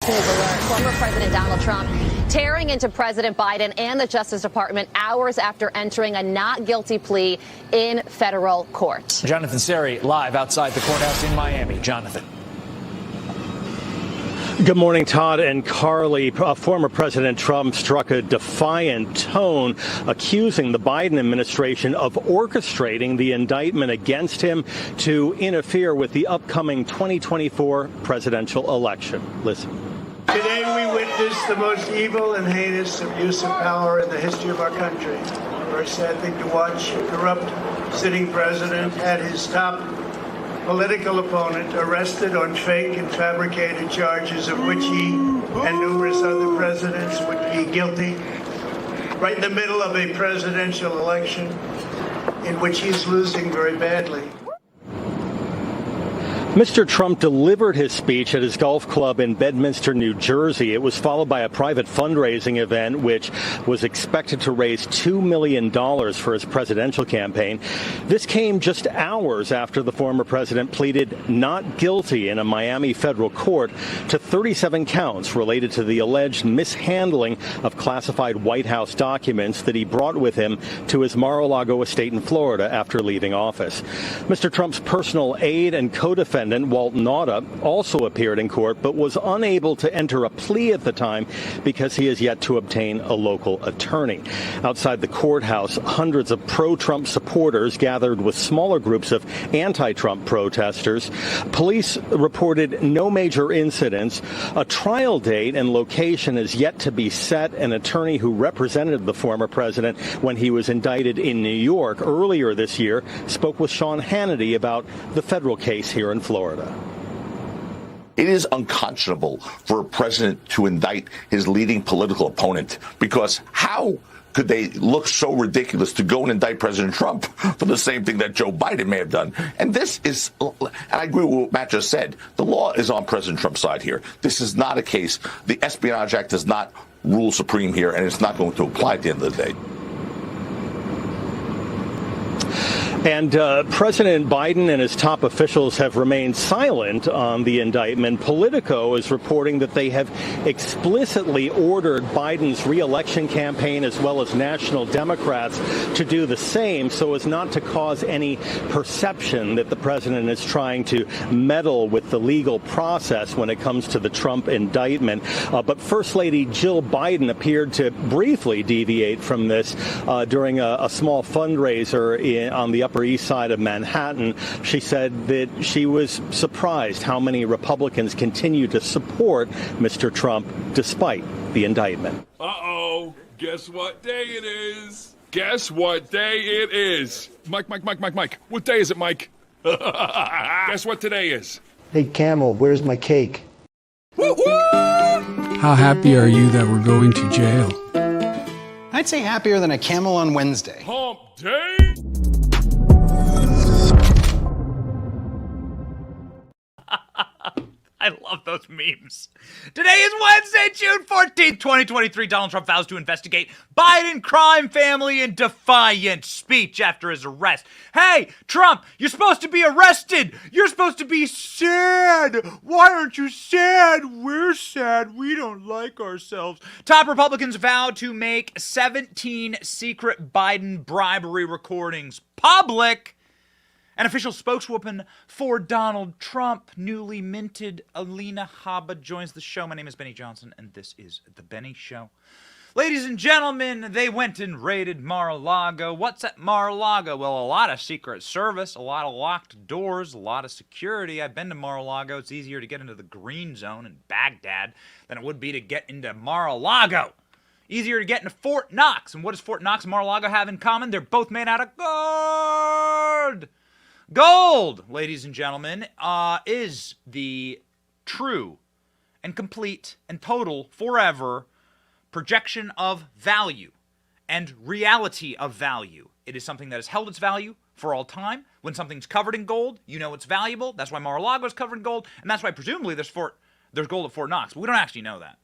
News alert. Former President Donald Trump tearing into President Biden and the Justice Department hours after entering a not guilty plea in federal court. Jonathan Seri live outside the courthouse in Miami. Jonathan. Good morning, Todd and Carly. Former President Trump struck a defiant tone, accusing the Biden administration of orchestrating the indictment against him to interfere with the upcoming 2024 presidential election. Listen. Today we witness the most evil and heinous abuse of power in the history of our country. A very sad thing to watch. A corrupt sitting president had his top political opponent arrested on fake and fabricated charges of which he and numerous other presidents would be guilty, right in the middle of a presidential election in which he's losing very badly. Mr. Trump delivered his speech at his golf club in Bedminster, New Jersey. It was followed by a private fundraising event, which was expected to raise $2 million for his presidential campaign. This came just hours after the former president pleaded not guilty in a Miami federal court to 37 counts related to the alleged mishandling of classified White House documents that he brought with him to his Mar-a-Lago estate in Florida after leaving office. Mr. Trump's personal aide and co-defendant Walt Nauta also appeared in court, but was unable to enter a plea at the time because he has yet to obtain a local attorney. Outside the courthouse, hundreds of pro-Trump supporters gathered with smaller groups of anti-Trump protesters. Police reported no major incidents. A trial date and location is yet to be set. An attorney who represented the former president when he was indicted in New York earlier this year spoke with Sean Hannity about the federal case here in Florida. It is unconscionable for a president to indict his leading political opponent, because how could they look so ridiculous to go and indict President Trump for the same thing that Joe Biden may have done? And this is, and I agree with what Matt just said, the law is on President Trump's side here. This is not a case. The Espionage Act does not rule supreme here, and it's not going to apply at the end of the day. And President Biden and his top officials have remained silent on the indictment. Politico is reporting that they have explicitly ordered Biden's re-election campaign, as well as national Democrats, to do the same so as not to cause any perception that the president is trying to meddle with the legal process when it comes to the Trump indictment. But First Lady Jill Biden appeared to briefly deviate from this during a small fundraiser on the Upper East Side of Manhattan. She said that she was surprised how many Republicans continue to support Mr. Trump despite the indictment. Uh-oh. Guess what day it is? Guess what day it is? Mike. What day is it, Mike? Guess what today is? Hey, Camel, where's my cake? Woo-woo! How happy are you that we're going to jail? I'd say happier than a camel on Wednesday. Hump day? I love those memes. Today is Wednesday, June 14th, 2023. Donald Trump vows to investigate Biden crime family in defiant speech after his arrest. Hey, Trump, you're supposed to be arrested. You're supposed to be sad. Why aren't you sad? We're sad. We don't like ourselves. Top Republicans vow to make 17 secret Biden bribery recordings public. An official spokeswoman for Donald Trump, newly minted Alina Habba, joins the show. My name is Benny Johnson, and this is The Benny Show. Ladies and gentlemen, they went and raided Mar-a-Lago. What's at Mar-a-Lago? Well, a lot of Secret Service, a lot of locked doors, a lot of security. I've been to Mar-a-Lago. It's easier to get into the green zone in Baghdad than it would be to get into Mar-a-Lago. Easier to get into Fort Knox. And what does Fort Knox and Mar-a-Lago have in common? They're both made out of gold. Gold, ladies and gentlemen, is the true and complete and total forever projection of value and reality of value. It is something that has held its value for all time. When something's covered in gold, you know it's valuable. That's why Mar-a-Lago is covered in gold, and that's why presumably there's gold at Fort Knox. But we don't actually know that.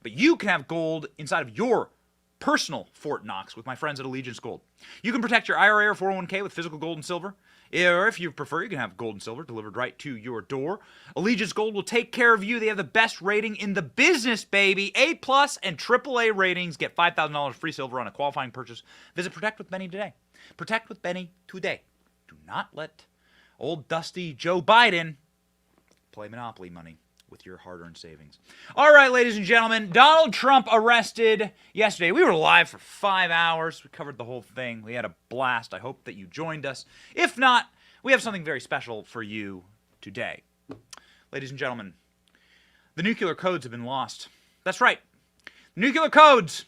But you can have gold inside of your personal Fort Knox with my friends at Allegiance Gold. You can protect your IRA or 401k with physical gold and silver Or if you prefer, you can have gold and silver delivered right to your door. Allegiance Gold will take care of you. They have the best rating in the business, baby. A+ and AAA ratings. Get $5,000 free silver on a qualifying purchase. Visit Protect with Benny today. Protect with Benny today. Do not let old dusty Joe Biden play Monopoly money with your hard-earned savings. All right, ladies and gentlemen, Donald Trump arrested yesterday. We were live for 5 hours. We covered the whole thing. We had a blast. I hope that you joined us. If not, we have something very special for you today. Ladies and gentlemen, the nuclear codes have been lost. That's right. Nuclear codes,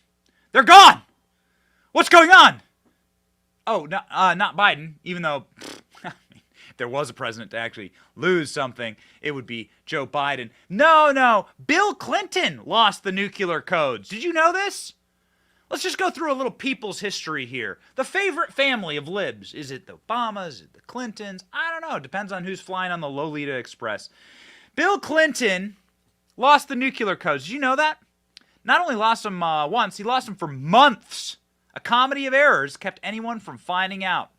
they're gone. What's going on? Oh, not Biden, even though there was a president to actually lose something, it would be Joe Biden. No, Bill Clinton lost the nuclear codes. Did you know this? Let's just go through a little people's history here. The favorite family of libs. Is it the Obamas? Is it the Clintons? I don't know. It depends on who's flying on the Lolita Express. Bill Clinton lost the nuclear codes. Did you know that? Not only lost them once, he lost them for months. A comedy of errors kept anyone from finding out.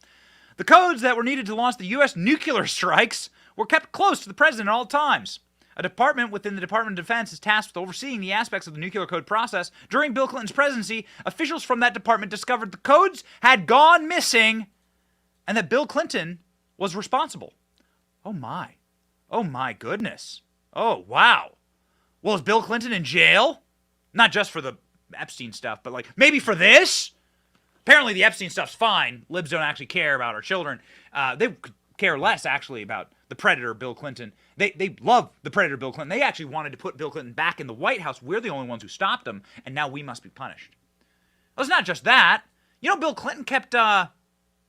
The codes that were needed to launch the U.S. nuclear strikes were kept close to the president at all times. A department within the Department of Defense is tasked with overseeing the aspects of the nuclear code process. During Bill Clinton's presidency, officials from that department discovered the codes had gone missing and that Bill Clinton was responsible. Oh my. Oh my goodness. Oh, wow. Well, is Bill Clinton in jail? Not just for the Epstein stuff, but maybe for this? Apparently the Epstein stuff's fine. Libs don't actually care about our children. They could care less, actually, about the predator Bill Clinton. They love the predator Bill Clinton. They actually wanted to put Bill Clinton back in the White House. We're the only ones who stopped him, and now we must be punished. Well, it's not just that. You know, Bill Clinton kept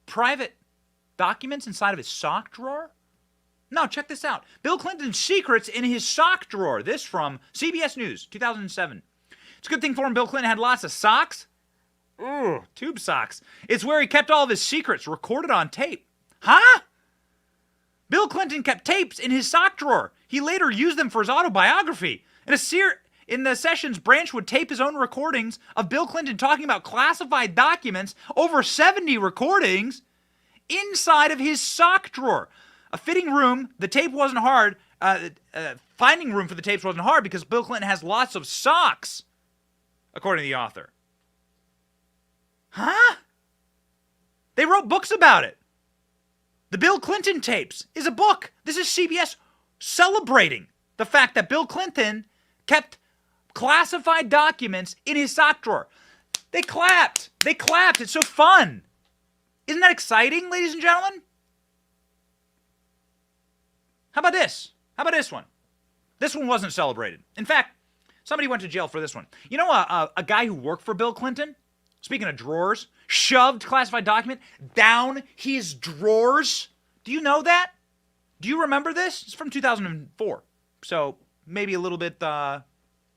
private documents inside of his sock drawer? No, check this out. Bill Clinton's secrets in his sock drawer. This from CBS News, 2007. It's a good thing for him Bill Clinton had lots of socks. Ooh, tube socks. It's where he kept all of his secrets recorded on tape. Huh? Bill Clinton kept tapes in his sock drawer. He later used them for his autobiography. In the sessions, Branch would tape his own recordings of Bill Clinton talking about classified documents, over 70 recordings, inside of his sock drawer. A fitting room, the tape wasn't hard. Finding room for the tapes wasn't hard because Bill Clinton has lots of socks, according to the author. Huh? They wrote books about it. The Bill Clinton tapes is a book. This is CBS celebrating the fact that Bill Clinton kept classified documents in his sock drawer. They clapped. They clapped. It's so fun. Isn't that exciting, ladies and gentlemen? How about this? How about this one? This one wasn't celebrated. In fact, somebody went to jail for this one. You know a guy who worked for Bill Clinton? Speaking of drawers, shoved classified document down his drawers. Do you know that? Do you remember this? It's from 2004. So maybe a little bit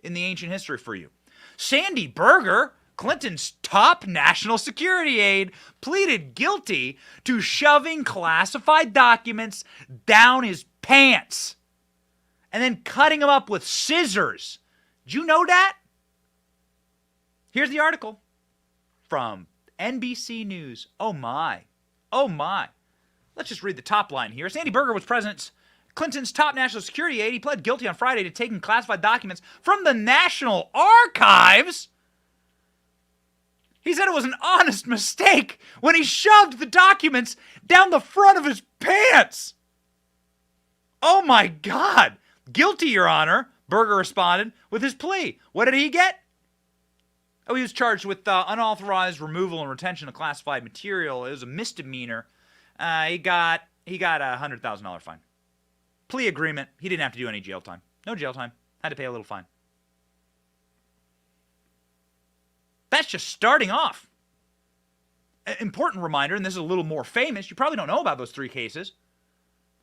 in the ancient history for you. Sandy Berger, Clinton's top national security aide, pleaded guilty to shoving classified documents down his pants and then cutting them up with scissors. Did you know that? Here's the article from NBC News. Oh my. Oh my. Let's just read the top line here. Sandy Berger was Clinton's top national security aide. He pled guilty on Friday to taking classified documents from the National Archives. He said it was an honest mistake when he shoved the documents down the front of his pants. Oh my God. Guilty, Your Honor, Berger responded with his plea. What did he get? Oh, he was charged with unauthorized removal and retention of classified material. It was a misdemeanor. He got a $100,000 fine. Plea agreement. He didn't have to do any jail time. No jail time. Had to pay a little fine. That's just starting off. An important reminder, and this is a little more famous. You probably don't know about those three cases.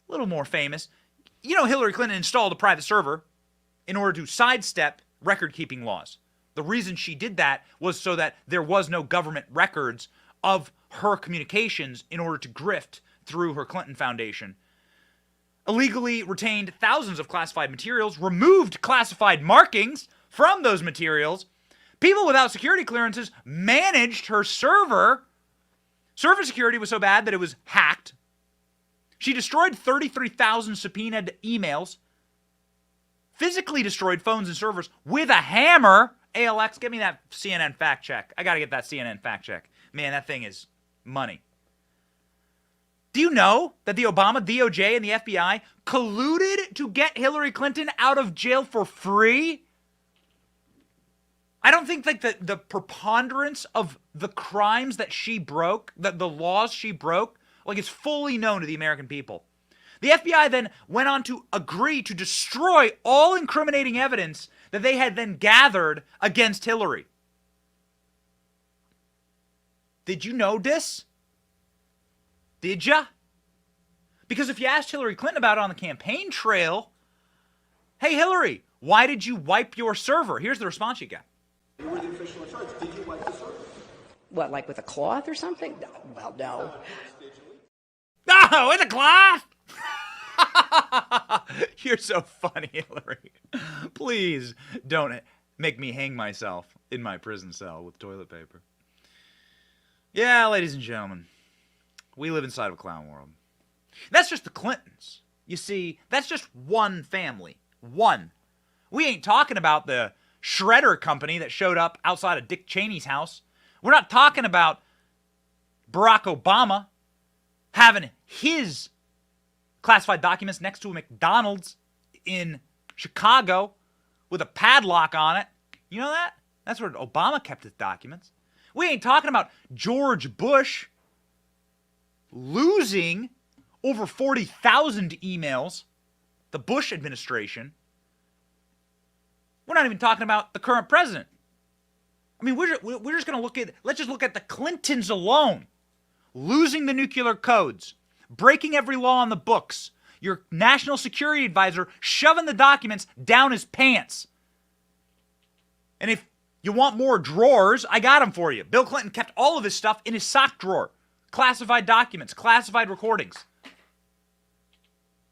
A little more famous. You know, Hillary Clinton installed a private server in order to sidestep record-keeping laws. The reason she did that was so that there was no government records of her communications in order to grift through her Clinton Foundation. Illegally retained thousands of classified materials, removed classified markings from those materials. People without security clearances managed her server. Server security was so bad that it was hacked. She destroyed 33,000 subpoenaed emails, physically destroyed phones and servers with a hammer. ALX, give me that CNN fact check. I got to get that CNN fact check. Man, that thing is money. Do you know that the Obama DOJ and the FBI colluded to get Hillary Clinton out of jail for free? I don't think like the preponderance of the crimes that she broke, the laws she broke, like is fully known to the American people. The FBI then went on to agree to destroy all incriminating evidence that they had then gathered against Hillary. Did you know this? Did ya? Because if you asked Hillary Clinton about it on the campaign trail, hey Hillary, why did you wipe your server? Here's the response you got. You were the official in charge. Did you wipe the server? What, like with a cloth or something? No, well, no. No, with a cloth? You're so funny, Hillary. Please don't make me hang myself in my prison cell with toilet paper. Yeah, ladies and gentlemen, we live inside of a clown world. That's just the Clintons. You see, that's just one family. One. We ain't talking about the shredder company that showed up outside of Dick Cheney's house. We're not talking about Barack Obama having his classified documents next to a McDonald's in Chicago with a padlock on it. You know that? That's where Obama kept his documents. We ain't talking about George Bush losing over 40,000 emails, the Bush administration. We're not even talking about the current president. I mean, we're just going to let's just look at the Clintons alone. Losing the nuclear codes, breaking every law on the books, your national security advisor shoving the documents down his pants. And if you want more drawers, I got them for you. Bill Clinton kept all of his stuff in his sock drawer. Classified documents, classified recordings.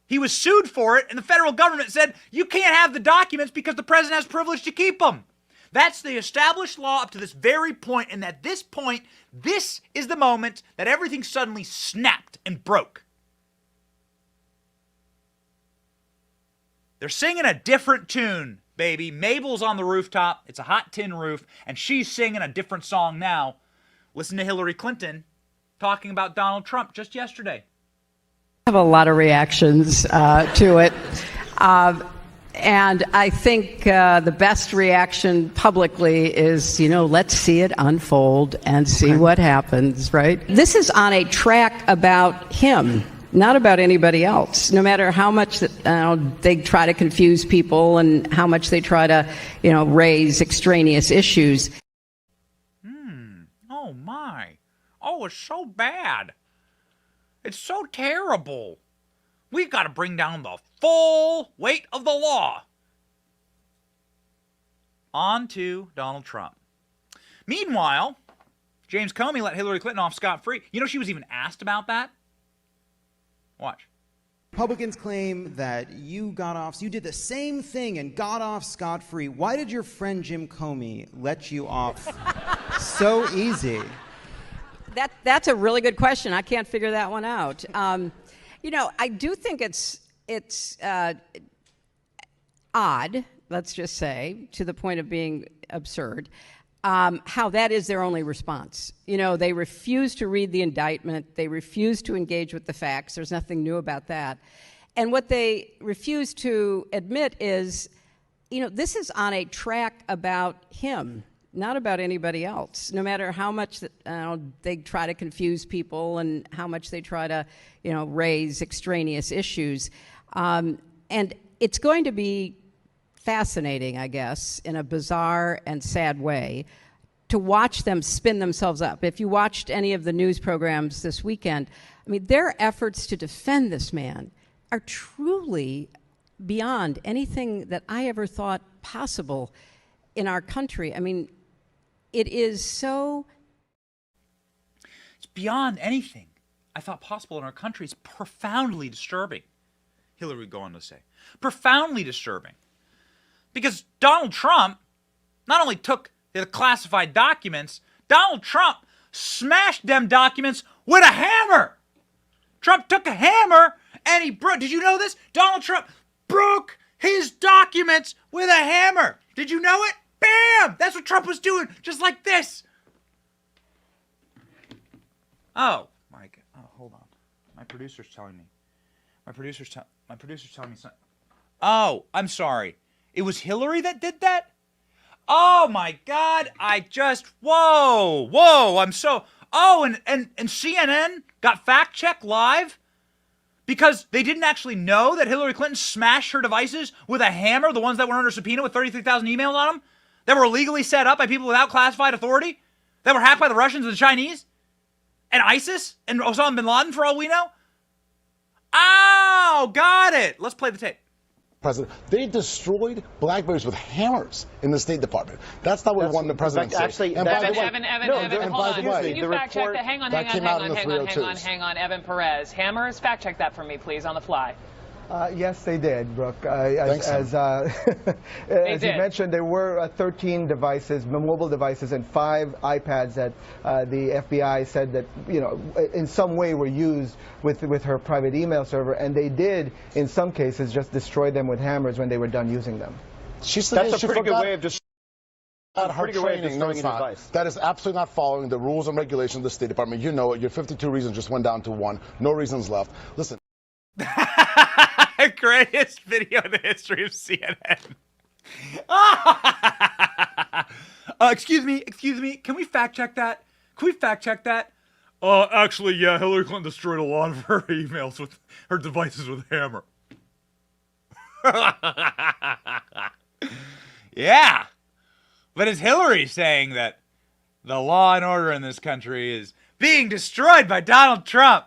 He was sued for it, and the federal government said, you can't have the documents because the president has privilege to keep them. That's the established law up to this very point, and at this point, this is the moment that everything suddenly snapped and broke. They're singing a different tune, baby. Mabel's on the rooftop. It's a hot tin roof, and she's singing a different song now. Listen to Hillary Clinton talking about Donald Trump just yesterday. I have a lot of reactions to it. And I think the best reaction publicly is, let's see it unfold and see what happens, right? This is on a track about him, not about anybody else. No matter how much they try to confuse people and how much they try to, raise extraneous issues. Oh, my. Oh, it's so bad. It's so terrible. We've got to bring down the full weight of the law. On to Donald Trump. Meanwhile, James Comey let Hillary Clinton off scot-free. You know she was even asked about that? Watch. Republicans claim that you did the same thing and got off scot-free. Why did your friend Jim Comey let you off so easy? That's a really good question. I can't figure that one out. I do think it's odd, let's just say, to the point of being absurd, how that is their only response. They refuse to read the indictment. They refuse to engage with the facts. There's nothing new about that. And what they refuse to admit is, this is on a track about him, not about anybody else. No matter how much they try to confuse people and how much they try to, raise extraneous issues. And it's going to be fascinating, I guess, in a bizarre and sad way, to watch them spin themselves up. If you watched any of the news programs this weekend, their efforts to defend this man are truly beyond anything that I ever thought possible in our country. It is so... It's beyond anything I thought possible in our country. It's profoundly disturbing, Hillary would go on to say. Profoundly disturbing. Because Donald Trump not only took the classified documents, Donald Trump smashed them documents with a hammer. Trump took a hammer and he broke. Did you know this? Donald Trump broke his documents with a hammer. Did you know it? Bam! That's what Trump was doing, just like this. Oh, Mike. Oh, hold on. My producer's telling me. My producer's telling me something. Oh, I'm sorry. It was Hillary that did that? Oh my God! Whoa! I'm so. Oh, and CNN got fact checked live because they didn't actually know that Hillary Clinton smashed her devices with a hammer, the ones that were under subpoena with 33,000 emails on them, that were illegally set up by people without classified authority, that were hacked by the Russians and the Chinese, and ISIS, and Osama bin Laden, for all we know. Oh, got it. Let's play the tape. President, they destroyed BlackBerries with hammers in the State Department. That's not what we want the president to say. Actually, and by the way, Evan, hold on. Can you fact check that? Hang on, Evan Perez. Hammers, fact check that for me, please, on the fly. Yes, they did, Brooke. Thanks, as you mentioned, there were 13 devices, mobile devices, and 5 iPads that the FBI said that, you know, in some way were used with her private email server, and they did, in some cases, just destroy them with hammers when they were done using them. That's a pretty good way of just. Her training, no, it's not. That is absolutely not following the rules and regulations of the State Department. You know it. Your 52 reasons just went down to 1. No reasons left. Listen. Greatest video in the history of CNN. Excuse me. Can we fact check that? Actually, yeah, Hillary Clinton destroyed a lot of her emails with her devices with a hammer. Yeah. But is Hillary saying that the law and order in this country is being destroyed by Donald Trump?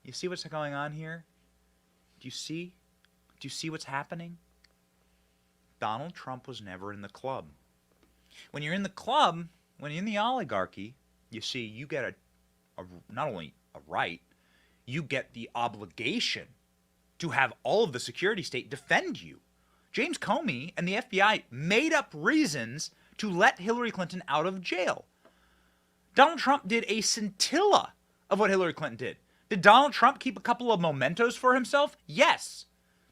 You see what's going on here? Do you see what's happening? Donald Trump was never in the club. When you're in the club, when you're in the oligarchy, you see, you get not only a right, you get the obligation to have all of the security state defend you. James Comey and the FBI made up reasons to let Hillary Clinton out of jail. Donald Trump did a scintilla of what Hillary Clinton did. Did Donald Trump keep a couple of mementos for himself? Yes.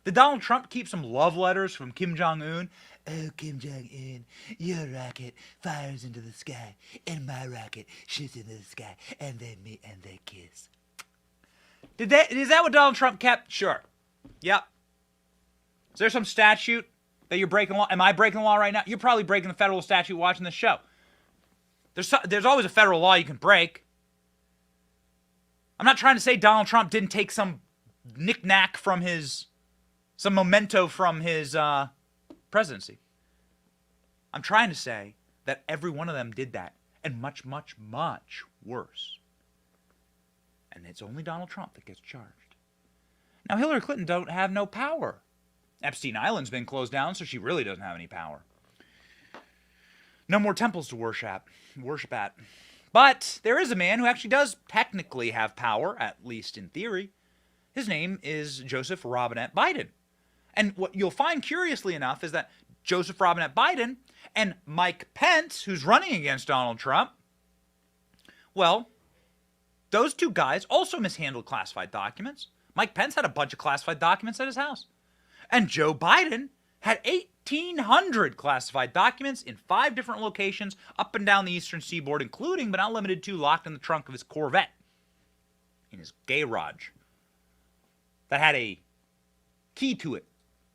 Did Donald Trump keep some love letters from Kim Jong-un? Oh, Kim Jong-un, your rocket fires into the sky, and my rocket shoots into the sky, and they meet and they kiss. Is that what Donald Trump kept? Sure. Yep. Is there some statute that you're breaking law? Am I breaking the law right now? You're probably breaking the federal statute watching this show. There's always a federal law you can break. I'm not trying to say Donald Trump didn't take some knick-knack from some memento from his presidency. I'm trying to say that every one of them did that, and much, much, much worse. And it's only Donald Trump that gets charged. Now, Hillary Clinton don't have no power. Epstein Island's been closed down, so she really doesn't have any power. No more temples to worship at. But there is a man who actually does technically have power, at least in theory. His name is Joseph Robinette Biden. And what you'll find, curiously enough, is that Joseph Robinette Biden and Mike Pence, who's running against Donald Trump, well, those two guys also mishandled classified documents. Mike Pence had a bunch of classified documents at his house. And Joe Biden had 1,800 classified documents in 5 different locations up and down the eastern seaboard, including, but not limited to, locked in the trunk of his Corvette in his garage that had a key to it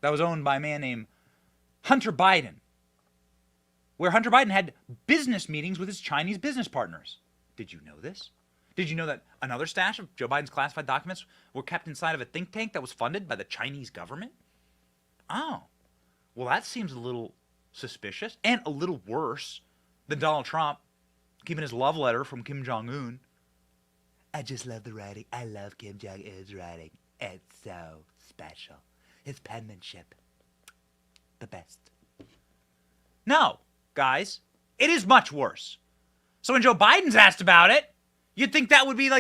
that was owned by a man named Hunter Biden, where Hunter Biden had business meetings with his Chinese business partners. Did you know this? Did you know that another stash of Joe Biden's classified documents were kept inside of a think tank that was funded by the Chinese government? Oh. Well, that seems a little suspicious and a little worse than Donald Trump keeping his love letter from Kim Jong-un. I just love the writing. I love Kim Jong-un's writing. It's so special. His penmanship. The best. No, guys. It is much worse. So when Joe Biden's asked about it, you'd think that would be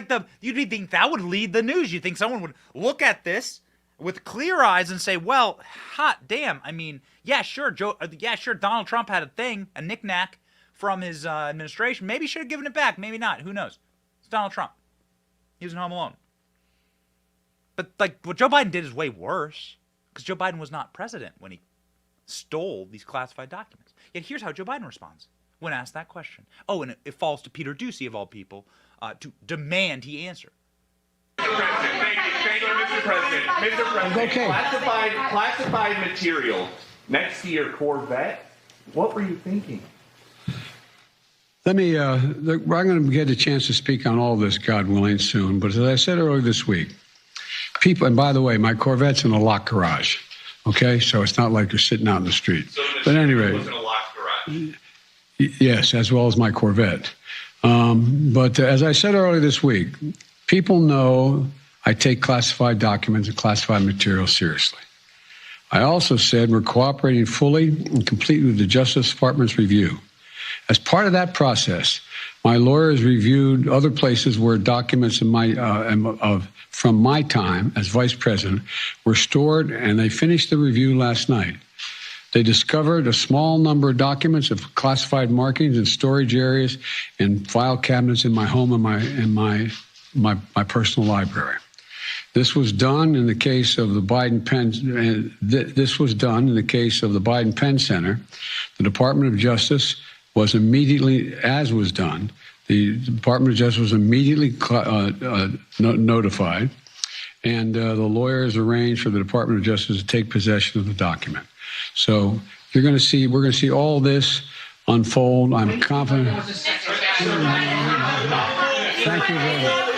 you'd think that would lead the news. You'd think someone would look at this with clear eyes and say, well, hot damn. I mean, yeah, sure, Donald Trump had a knick-knack from his administration. Maybe he should have given it back. Maybe not. Who knows? It's Donald Trump. He was in Home Alone. But, like, what Joe Biden did is way worse, because Joe Biden was not president when he stole these classified documents. Yet here's how Joe Biden responds when asked that question. Oh, and it falls to Peter Doocy, of all people, to demand he answer. Mr. President. Mr. President. Okay. Classified material next to your Corvette. What were you thinking? Let me, I'm going to get a chance to speak on all this, God willing, soon. But as I said earlier this week, people, and by the way, my Corvette's in a locked garage. Okay? So it's not like you're sitting out in the street. So but anyway. Was in a locked garage. Yes, as well as my Corvette. But as I said earlier this week, people know I take classified documents and classified material seriously. I also said we're cooperating fully and completely with the Justice Department's review. As part of that process, my lawyers reviewed other places where documents in from my time as vice president were stored, and they finished the review last night. They discovered a small number of documents of classified markings in storage areas and file cabinets in my home and my personal library. This was done in the case of the Biden Penn. This was done in the case of the Biden Penn Center. The Department of Justice was immediately, as was done, the Department of Justice was immediately notified, and the lawyers arranged for the Department of Justice to take possession of the document. So we're going to see all this unfold. I'm confident. Thank you very much.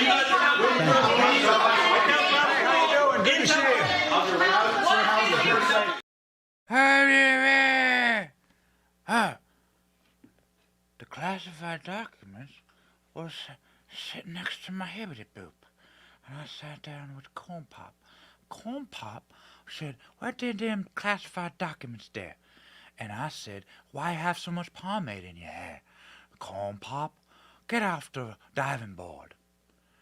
The classified documents was sitting next to my hibbity boop, and I sat down with Corn Pop. Corn Pop said, "Where did them classified documents there?" And I said, "Why have so much pomade in your hair?" Corn Pop, get off the diving board.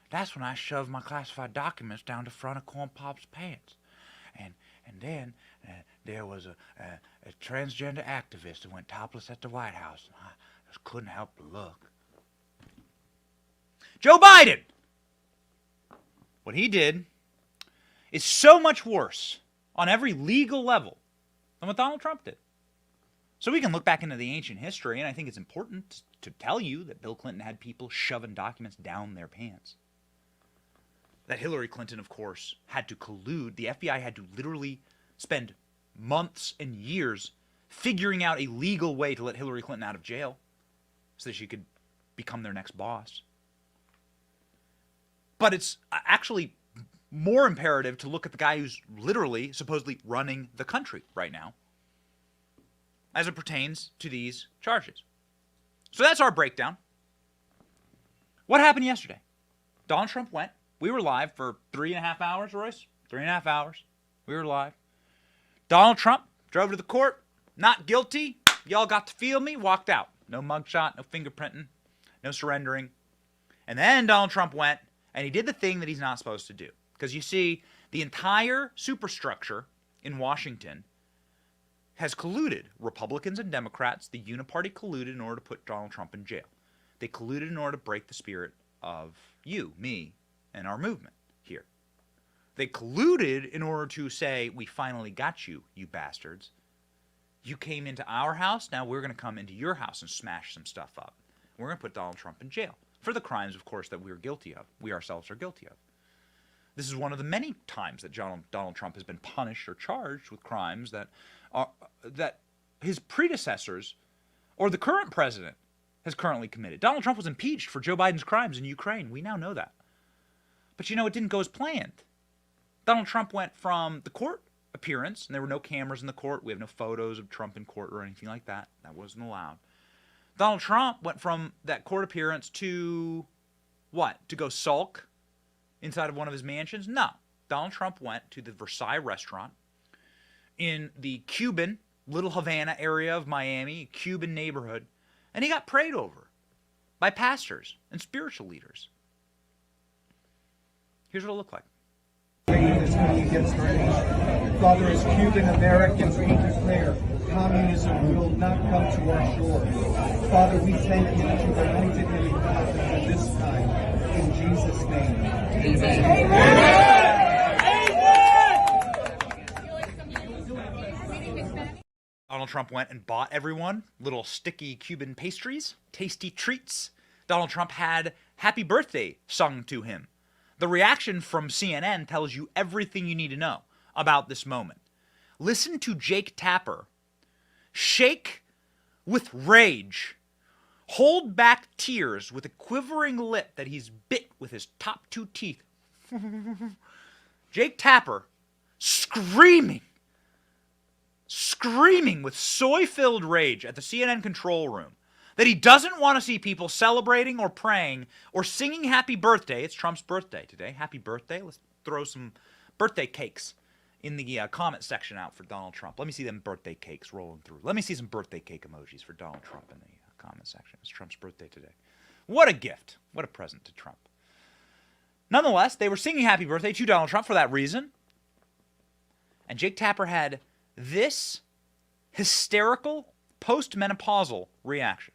That's when I shoved my classified documents down the front of Corn Pop's pants. And then there was a transgender activist that went topless at the White House. And I just couldn't help but look. Joe Biden! What he did is so much worse on every legal level than what Donald Trump did. So we can look back into the ancient history, and I think it's important to tell you that Bill Clinton had people shoving documents down their pants. That Hillary Clinton, of course, had to collude. The FBI had to literally spend months and years figuring out a legal way to let Hillary Clinton out of jail so that she could become their next boss. But it's actually more imperative to look at the guy who's literally, supposedly running the country right now as it pertains to these charges. So that's our breakdown. What happened yesterday? Donald Trump went. We were live for 3.5 hours, Royce. 3.5 hours. We were live. Donald Trump drove to the court. Not guilty. Y'all got to feel me. Walked out. No mugshot, no fingerprinting, no surrendering. And then Donald Trump went, and he did the thing that he's not supposed to do. Because you see, the entire superstructure in Washington has colluded. Republicans and Democrats, the uniparty colluded in order to put Donald Trump in jail. They colluded in order to break the spirit of you, me, and our movement here. They colluded in order to say, we finally got you, you bastards. You came into our house, now we're going to come into your house and smash some stuff up. We're going to put Donald Trump in jail for the crimes, of course, that we're guilty of. We ourselves are guilty of. This is one of the many times that Donald Trump has been punished or charged with crimes that his predecessors or the current president has currently committed. Donald Trump was impeached for Joe Biden's crimes in Ukraine. We now know that. But you know, it didn't go as planned. Donald Trump went from the court appearance, and there were no cameras in the court. We have no photos of Trump in court or anything like that. That wasn't allowed. Donald Trump went from that court appearance to what? To go sulk inside of one of his mansions? No. Donald Trump went to the Versailles restaurant in the Cuban, Little Havana area of Miami, Cuban neighborhood, and he got prayed over by pastors and spiritual leaders. Here's what it looked like. Father, as Cuban Americans, we declare communism will not come to our shores. Father, we thank you that you've anointed him in office at this time. In Jesus' name. Amen. Amen. Donald Trump went and bought everyone little sticky Cuban pastries, tasty treats. Donald Trump had happy birthday sung to him. The reaction from CNN tells you everything you need to know about this moment. Listen to Jake Tapper shake with rage, hold back tears with a quivering lip that he's bit with his top two teeth. Jake Tapper screaming with soy-filled rage at the CNN control room that he doesn't want to see people celebrating or praying or singing happy birthday. It's Trump's birthday today. Happy birthday. Let's throw some birthday cakes in the comment section out for Donald Trump. Let me see them birthday cakes rolling through. Let me see some birthday cake emojis for Donald Trump in the comment section. It's Trump's birthday today. What a gift. What a present to Trump. Nonetheless, they were singing happy birthday to Donald Trump for that reason. And Jake Tapper had this hysterical post-menopausal reaction.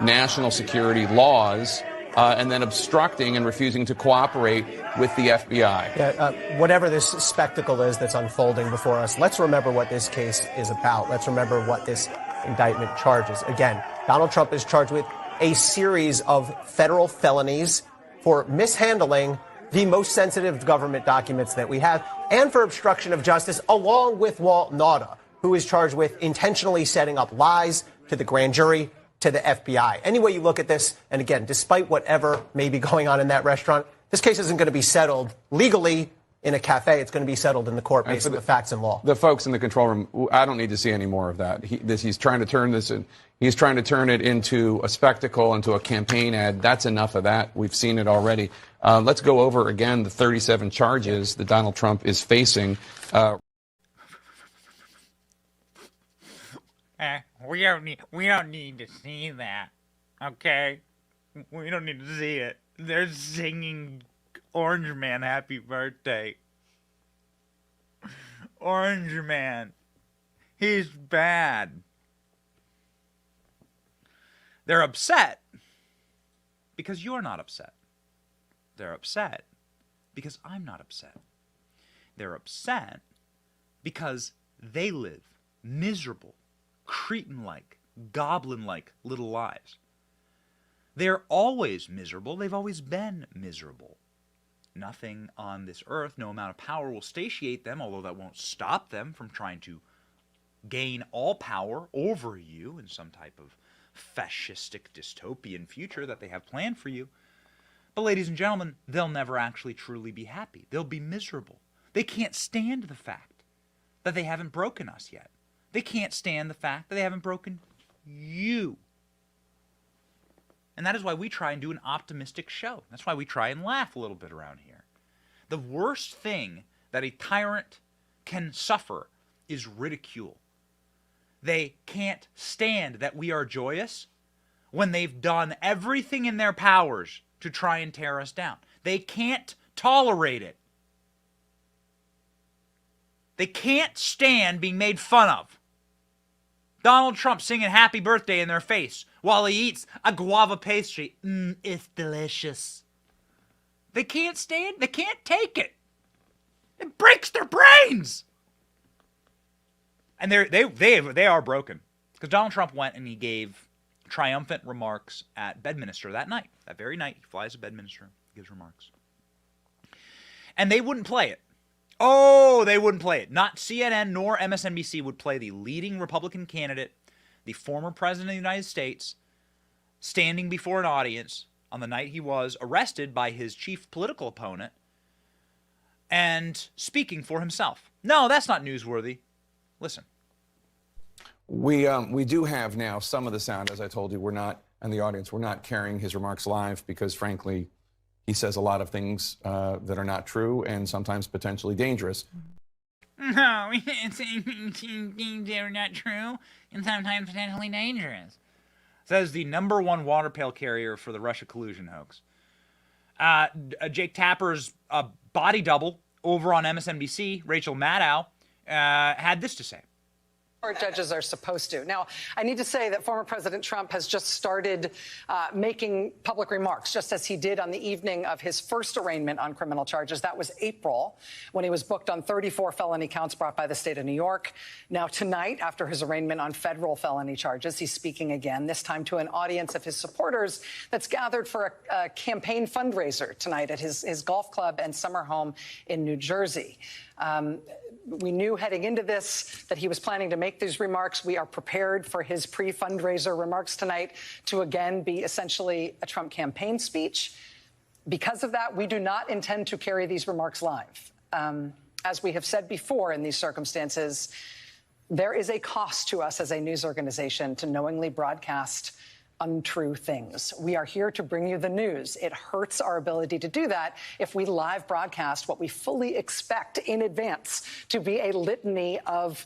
National security laws and then obstructing and refusing to cooperate with the FBI. Yeah, whatever this spectacle is that's unfolding before us, let's remember what this case is about. Let's remember what this indictment charges. Again, Donald Trump is charged with a series of federal felonies for mishandling the most sensitive government documents that we have and for obstruction of justice, along with Walt Nauta, who is charged with intentionally setting up lies to the grand jury, to the FBI. Any way you look at this, and again, despite whatever may be going on in that restaurant, this case isn't going to be settled legally in a cafe. It's going to be settled in the court based on the facts and law. The folks in the control room, I don't need to see any more of that. He's trying to turn this in. He's trying to turn it into a spectacle, into a campaign ad. That's enough of that. We've seen it already. Let's go over again the 37 charges that Donald Trump is facing. We don't need to see that, okay? We don't need to see it. They're singing Orange Man happy birthday. Orange Man. He's bad. They're upset because you're not upset. They're upset because I'm not upset. They're upset because they live miserable, cretin-like, goblin-like little lives. They're always miserable. They've always been miserable. Nothing on this earth, no amount of power will satiate them, although that won't stop them from trying to gain all power over you in some type of fascistic dystopian future that they have planned for you. But ladies and gentlemen, they'll never actually truly be happy. They'll be miserable. They can't stand the fact that they haven't broken us yet. They can't stand the fact that they haven't broken you. And that is why we try and do an optimistic show. That's why we try and laugh a little bit around here. The worst thing that a tyrant can suffer is ridicule. They can't stand that we are joyous when they've done everything in their powers to try and tear us down. They can't tolerate it. They can't stand being made fun of. Donald Trump singing happy birthday in their face while he eats a guava pastry. It's delicious. They can't stand, they can't take it. It breaks their brains. And they are broken. Because Donald Trump went and he gave triumphant remarks at Bedminster that night. That very night, he flies to Bedminster, gives remarks. And they wouldn't play it. Oh, they wouldn't play it. Not CNN nor MSNBC would play the leading Republican candidate, the former president of the United States, standing before an audience on the night he was arrested by his chief political opponent and speaking for himself. No, that's not newsworthy. Listen. We do have now some of the sound, as I told you. We're not, and the audience, we're not carrying his remarks live because, frankly, he says a lot of things that are not true and sometimes potentially dangerous. No, we can't say things that are not true and sometimes potentially dangerous. Says the #1 water pail carrier for the Russia collusion hoax. Jake Tapper's body double over on MSNBC, Rachel Maddow, had this to say. Judges are supposed to. Now, I need to say that former President Trump has just started making public remarks, just as he did on the evening of his first arraignment on criminal charges. That was April, when he was booked on 34 felony counts brought by the state of New York. Now, tonight, after his arraignment on federal felony charges, he's speaking again, this time to an audience of his supporters that's gathered for a campaign fundraiser tonight at his golf club and summer home in New Jersey. We knew heading into this that he was planning to make these remarks. We are prepared for his pre-fundraiser remarks tonight to again be essentially a Trump campaign speech. Because of that, we do not intend to carry these remarks live. As we have said before in these circumstances, there is a cost to us as a news organization to knowingly broadcast untrue things. We are here to bring you the news. It hurts our ability to do that if we live broadcast what we fully expect in advance to be a litany of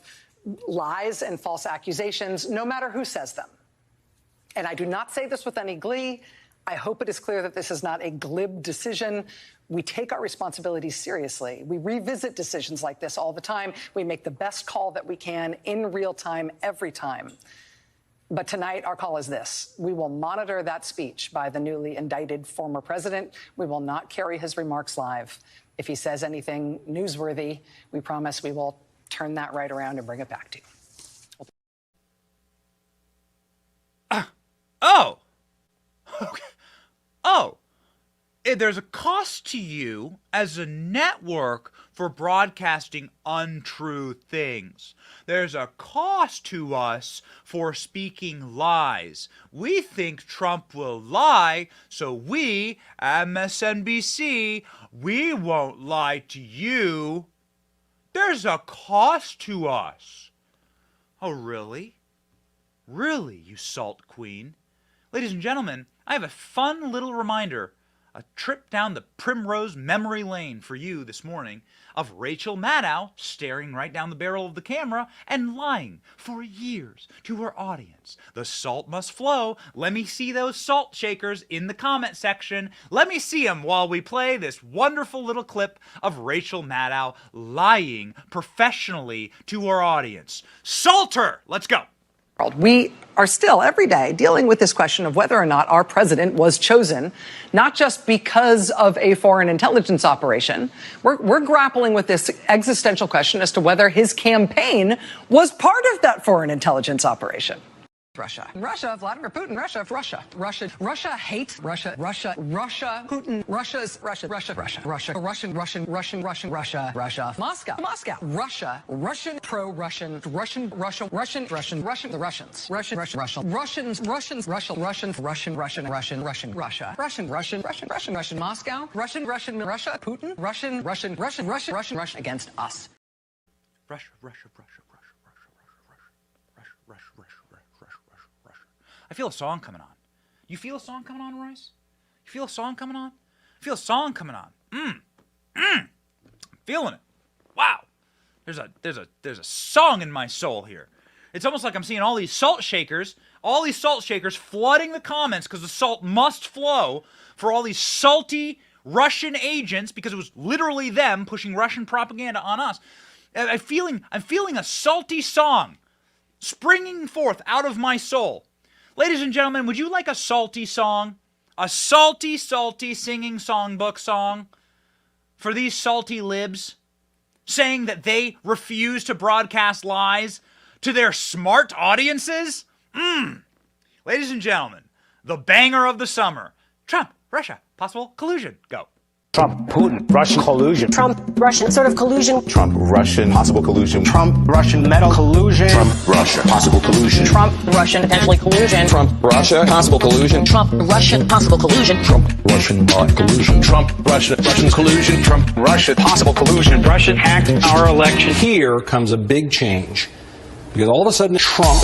lies and false accusations, no matter who says them. And I do not say this with any glee. I hope it is clear that this is not a glib decision. We take our responsibilities seriously. We revisit decisions like this all the time. We make the best call that we can in real time, every time. But tonight, our call is this. We will monitor that speech by the newly indicted former president. We will not carry his remarks live. If he says anything newsworthy, we promise we will turn that right around and bring it back to you. There's a cost to you as a network for broadcasting untrue things. There's a cost to us for speaking lies. We think Trump will lie, so we, MSNBC, we won't lie to you. There's a cost to us. Oh, really? Really, you salt queen? Ladies and gentlemen, I have a fun little reminder, a trip down the primrose memory lane for you this morning of Rachel Maddow staring right down the barrel of the camera and lying for years to her audience. The salt must flow. Let me see those salt shakers in the comment section. Let me see them while we play this wonderful little clip of Rachel Maddow lying professionally to her audience. Salt her! Let's go. We are still every day dealing with this question of whether or not our president was chosen, not just because of a foreign intelligence operation. We're grappling with this existential question as to whether his campaign was part of that foreign intelligence operation. Russia, Vladimir Putin, Russia hates Russia, Putin, Russia, Moscow, Russian, pro-Russian, the Russians, Russian, Moscow, Russian, Russia, Putin, Russian against us. Russia. I feel a song coming on. You feel a song coming on, Royce? You feel a song coming on? I feel a song coming on. I'm feeling it. Wow. There's a song in my soul here. It's almost like I'm seeing all these salt shakers flooding the comments because the salt must flow for all these salty Russian agents, because it was literally them pushing Russian propaganda on us. I'm feeling a salty song springing forth out of my soul. Ladies and gentlemen, would you like a salty song? A salty, salty singing songbook song for these salty libs saying that they refuse to broadcast lies to their smart audiences? Ladies and gentlemen, the banger of the summer. Trump, Russia, possible collusion. Go. Trump, Putin, Russian collusion. Trump, Russian sort of collusion. Trump, Russian, possible collusion. Trump, Russian metal collusion. Trump, Russia, possible collusion. Trump, Russian, potentially collusion. Trump, Russia, possible collusion. Trump, Russian, possible collusion. Trump, Russian bot collusion. Trump, Russian collusion. Trump, Russia, possible collusion. Russian hacked our election. Here comes a big change. Because all of a sudden, Trump,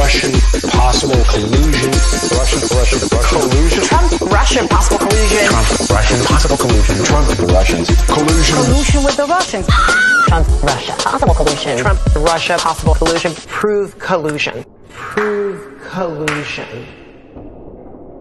Russian possible collusion, Russian collusion. Trump, Russian possible collusion. Trump, Russian possible collusion. Trump, the Russians, collusion. Collusion with the Russians. Trump, Russia possible collusion. Trump, Russia possible collusion. Prove collusion. Prove collusion.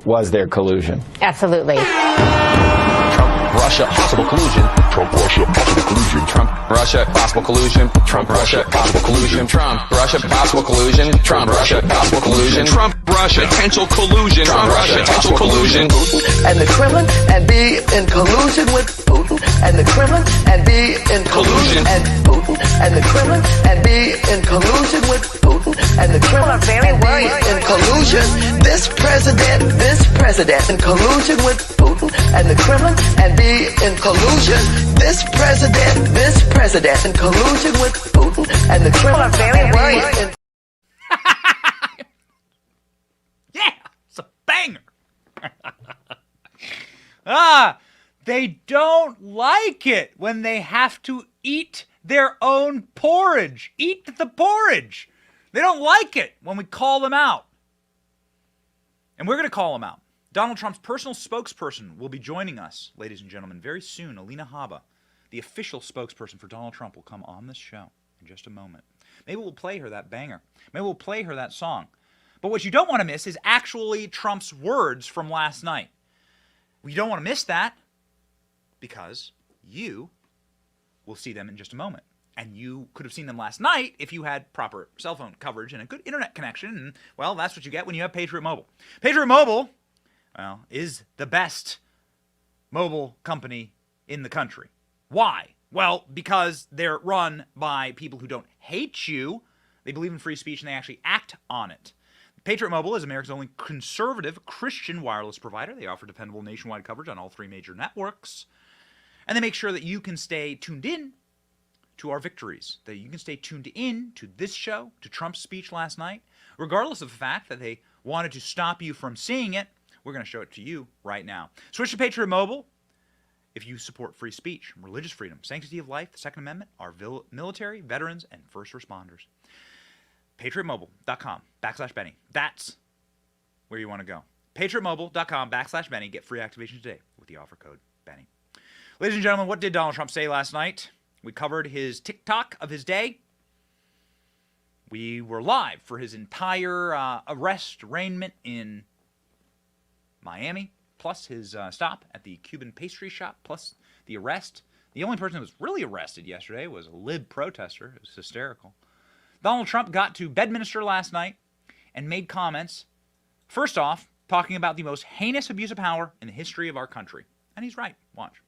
Was there collusion? Absolutely. Trump, Russia possible collusion. Trump, Russia, possible collusion. Trump, Russia, possible collusion. Trump, Russia, possible collusion. Trump, Russia, possible collusion. Trump, Russia, possible collusion. Trump, Russia, potential collusion. Trump, Russia, potential collusion. And the Kremlin and be in collusion with Putin and the Kremlin and be in collusion and Putin and the Kremlin and be in collusion with Putin and the Kremlin are very worried in collusion. This president in collusion with Putin and the Kremlin and be in collusion. This president in collusion with Putin and the Kremlin are very worried in Yeah, it's a banger. They don't like it when they have to eat their own porridge. Eat the porridge. They don't like it when we call them out. And we're going to call them out. Donald Trump's personal spokesperson will be joining us, ladies and gentlemen, very soon. Alina Habba, the official spokesperson for Donald Trump, will come on this show in just a moment. Maybe we'll play her that banger. Maybe we'll play her that song. But what you don't want to miss is actually Trump's words from last night. You don't want to miss that because you will see them in just a moment. And you could have seen them last night if you had proper cell phone coverage and a good internet connection. And, well, that's what you get when you have Patriot Mobile. Patriot Mobile, well, is the best mobile company in the country. Why? Well, because they're run by people who don't hate you. They believe in free speech and they actually act on it. Patriot Mobile is America's only conservative Christian wireless provider. They offer dependable nationwide coverage on all 3 major networks. And they make sure that you can stay tuned in to our victories, that you can stay tuned in to this show, to Trump's speech last night, regardless of the fact that they wanted to stop you from seeing it. We're going to show it to you right now. Switch to Patriot Mobile if you support free speech, religious freedom, sanctity of life, the Second Amendment, our military, veterans, and first responders. PatriotMobile.com/Benny. That's where you want to go. PatriotMobile.com/Benny. Get free activation today with the offer code Benny. Ladies and gentlemen, what did Donald Trump say last night? We covered his TikTok of his day. We were live for his entire arraignment in Miami, plus his stop at the Cuban pastry shop, plus the arrest. The only person that was really arrested yesterday was a lib protester. It was hysterical. Donald Trump got to Bedminster last night and made comments, first off, talking about the most heinous abuse of power in the history of our country. And he's right. Watch.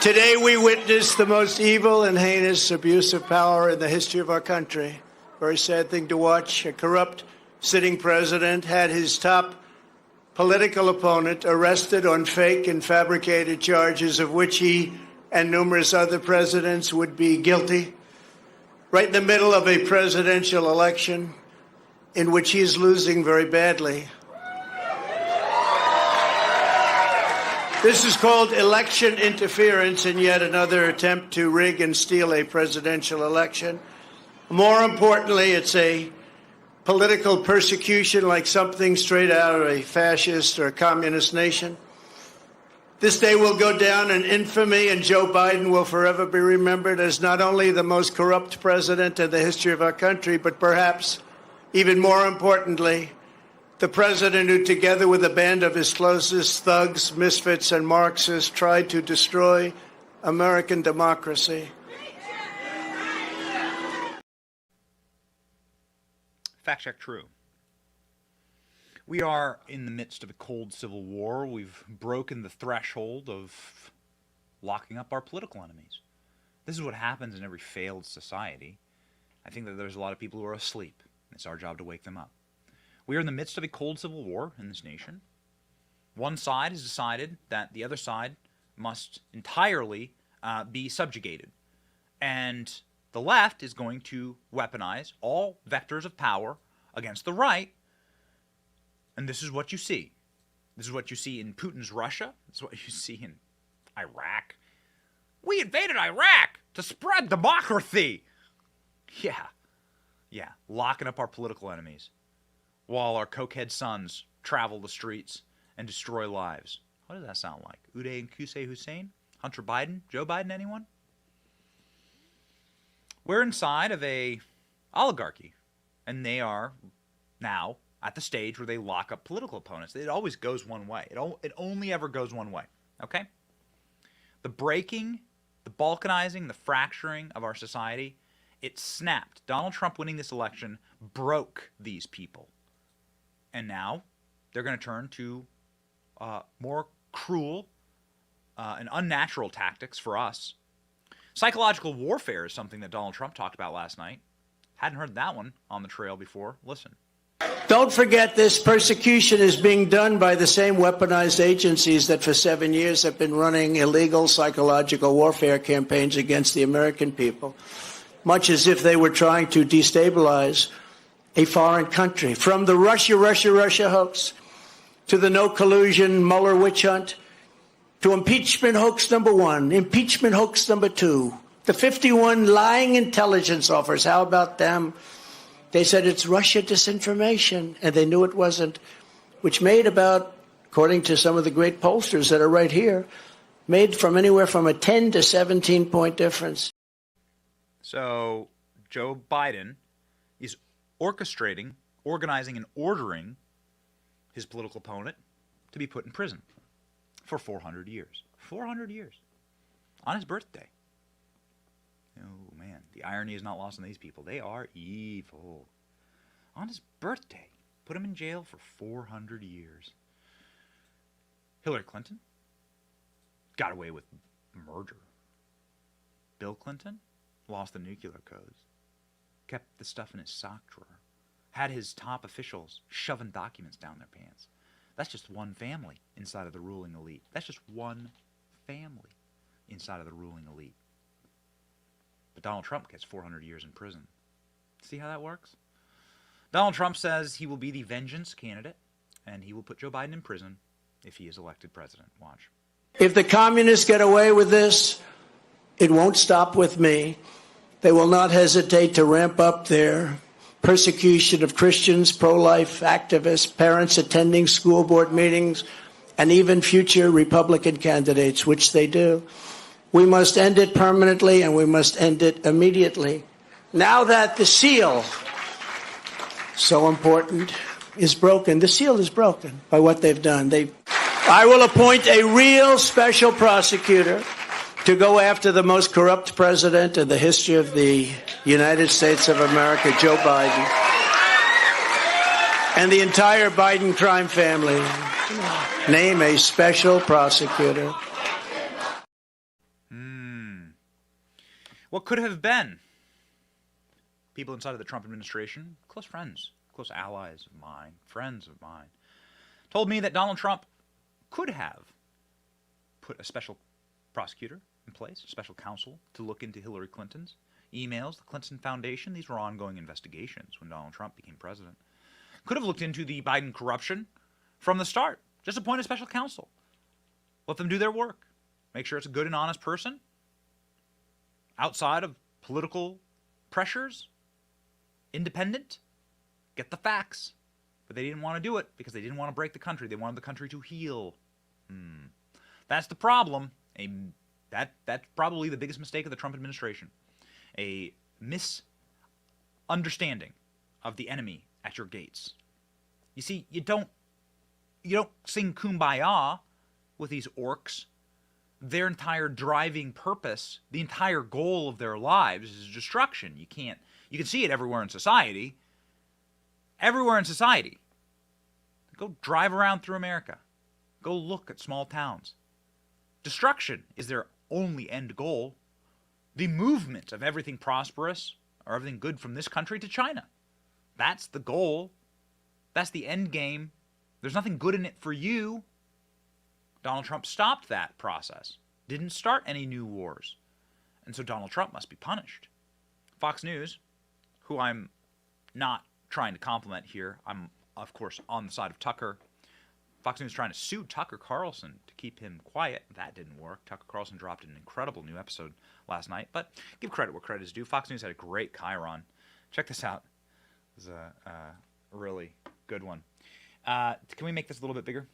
Today we witnessed the most evil and heinous abuse of power in the history of our country. Very sad thing to watch. A corrupt sitting president had his top political opponent arrested on fake and fabricated charges of which he and numerous other presidents would be guilty, right in the middle of a presidential election in which he is losing very badly. This is called election interference and yet another attempt to rig and steal a presidential election. More importantly, it's a political persecution like something straight out of a fascist or communist nation. This day will go down in infamy, and Joe Biden will forever be remembered as not only the most corrupt president in the history of our country, but perhaps even more importantly, the president who, together with a band of his closest thugs, misfits, and Marxists, tried to destroy American democracy. Fact check true. We are in the midst of a cold civil war. We've broken the threshold of locking up our political enemies. This is what happens in every failed society. I think that there's a lot of people who are asleep. It's our job to wake them up. We are in the midst of a cold civil war in this nation. One side has decided that the other side must entirely be subjugated. And the left is going to weaponize all vectors of power against the right. And this is what you see. This is what you see in Putin's Russia. This is what you see in Iraq. We invaded Iraq to spread democracy. Yeah, locking up our political enemies while our cokehead sons travel the streets and destroy lives. What does that sound like? Uday and Qusay Hussein? Hunter Biden? Joe Biden, anyone? We're inside of a oligarchy, and they are now at the stage where they lock up political opponents. It always goes one way. It only ever goes one way, okay? The breaking the balkanizing, the fracturing of our society, it snapped. Donald Trump winning this election broke these people. And now they're going to turn to more cruel and unnatural tactics for us. Psychological warfare is something that Donald Trump talked about last night. Hadn't heard that one on the trail before. Listen. Don't forget this persecution is being done by the same weaponized agencies that for 7 years have been running illegal psychological warfare campaigns against the American people, much as if they were trying to destabilize a foreign country. From the Russia hoax to the no collusion Mueller witch hunt to impeachment hoax number 1, impeachment hoax number 2, the 51 lying intelligence offers. How about them? They said it's Russia disinformation, and they knew it wasn't, which made about, according to some of the great pollsters that are right here, made from anywhere from a 10 to 17-point difference. So Joe Biden is orchestrating, organizing, and ordering his political opponent to be put in prison for 400 years. 400 years. On his birthday. Oh, man. The irony is not lost on these people. They are evil. On his birthday. Put him in jail for 400 years. Hillary Clinton got away with murder. Bill Clinton lost the nuclear codes. Kept the stuff in his sock drawer. Had his top officials shoving documents down their pants. That's just one family inside of the ruling elite. That's just one family inside of the ruling elite. But Donald Trump gets 400 years in prison. See how that works? Donald Trump says he will be the vengeance candidate, and he will put Joe Biden in prison if he is elected president. Watch. If the communists get away with this, it won't stop with me. They will not hesitate to ramp up their persecution of Christians, pro-life activists, parents attending school board meetings, and even future Republican candidates, which they do. We must end it permanently, and we must end it immediately. Now that the seal, so important, is broken, the seal is broken by what they've done. I will appoint a real special prosecutor to go after the most corrupt president in the history of the United States of America, Joe Biden, and the entire Biden crime family. Name a special prosecutor. What could have been? People inside of the Trump administration, close friends, close allies of mine, friends of mine, told me that Donald Trump could have put a special prosecutor in place, a special counsel to look into Hillary Clinton's emails, the Clinton Foundation. These were ongoing investigations when Donald Trump became president. Could have looked into the Biden corruption from the start. Just appoint a special counsel. Let them do their work. Make sure it's a good and honest person. Outside of political pressures. Independent. Get the facts. But they didn't want to do it because they didn't want to break the country. They wanted the country to heal. That's the problem. That's probably the biggest mistake of the Trump administration. A misunderstanding of the enemy at your gates. You see, you don't sing Kumbaya with these orcs. Their entire driving purpose, the entire goal of their lives is destruction. You can see it everywhere in society. Everywhere in society. Go drive around through America. Go look at small towns. Destruction is their only end goal. The movement of everything prosperous or everything good from this country to China. That's the goal. That's the end game. There's nothing good in it for you. Donald Trump stopped that process. Didn't start any new wars. And so Donald Trump must be punished. Fox News, who I'm not trying to compliment here, I'm, of course, on the side of Tucker. Fox News trying to sue Tucker Carlson to keep him quiet. That didn't work. Tucker Carlson dropped an incredible new episode last night. But give credit where credit is due. Fox News had a great chyron. Check this out. This is a really good one. Can we make this a little bit bigger?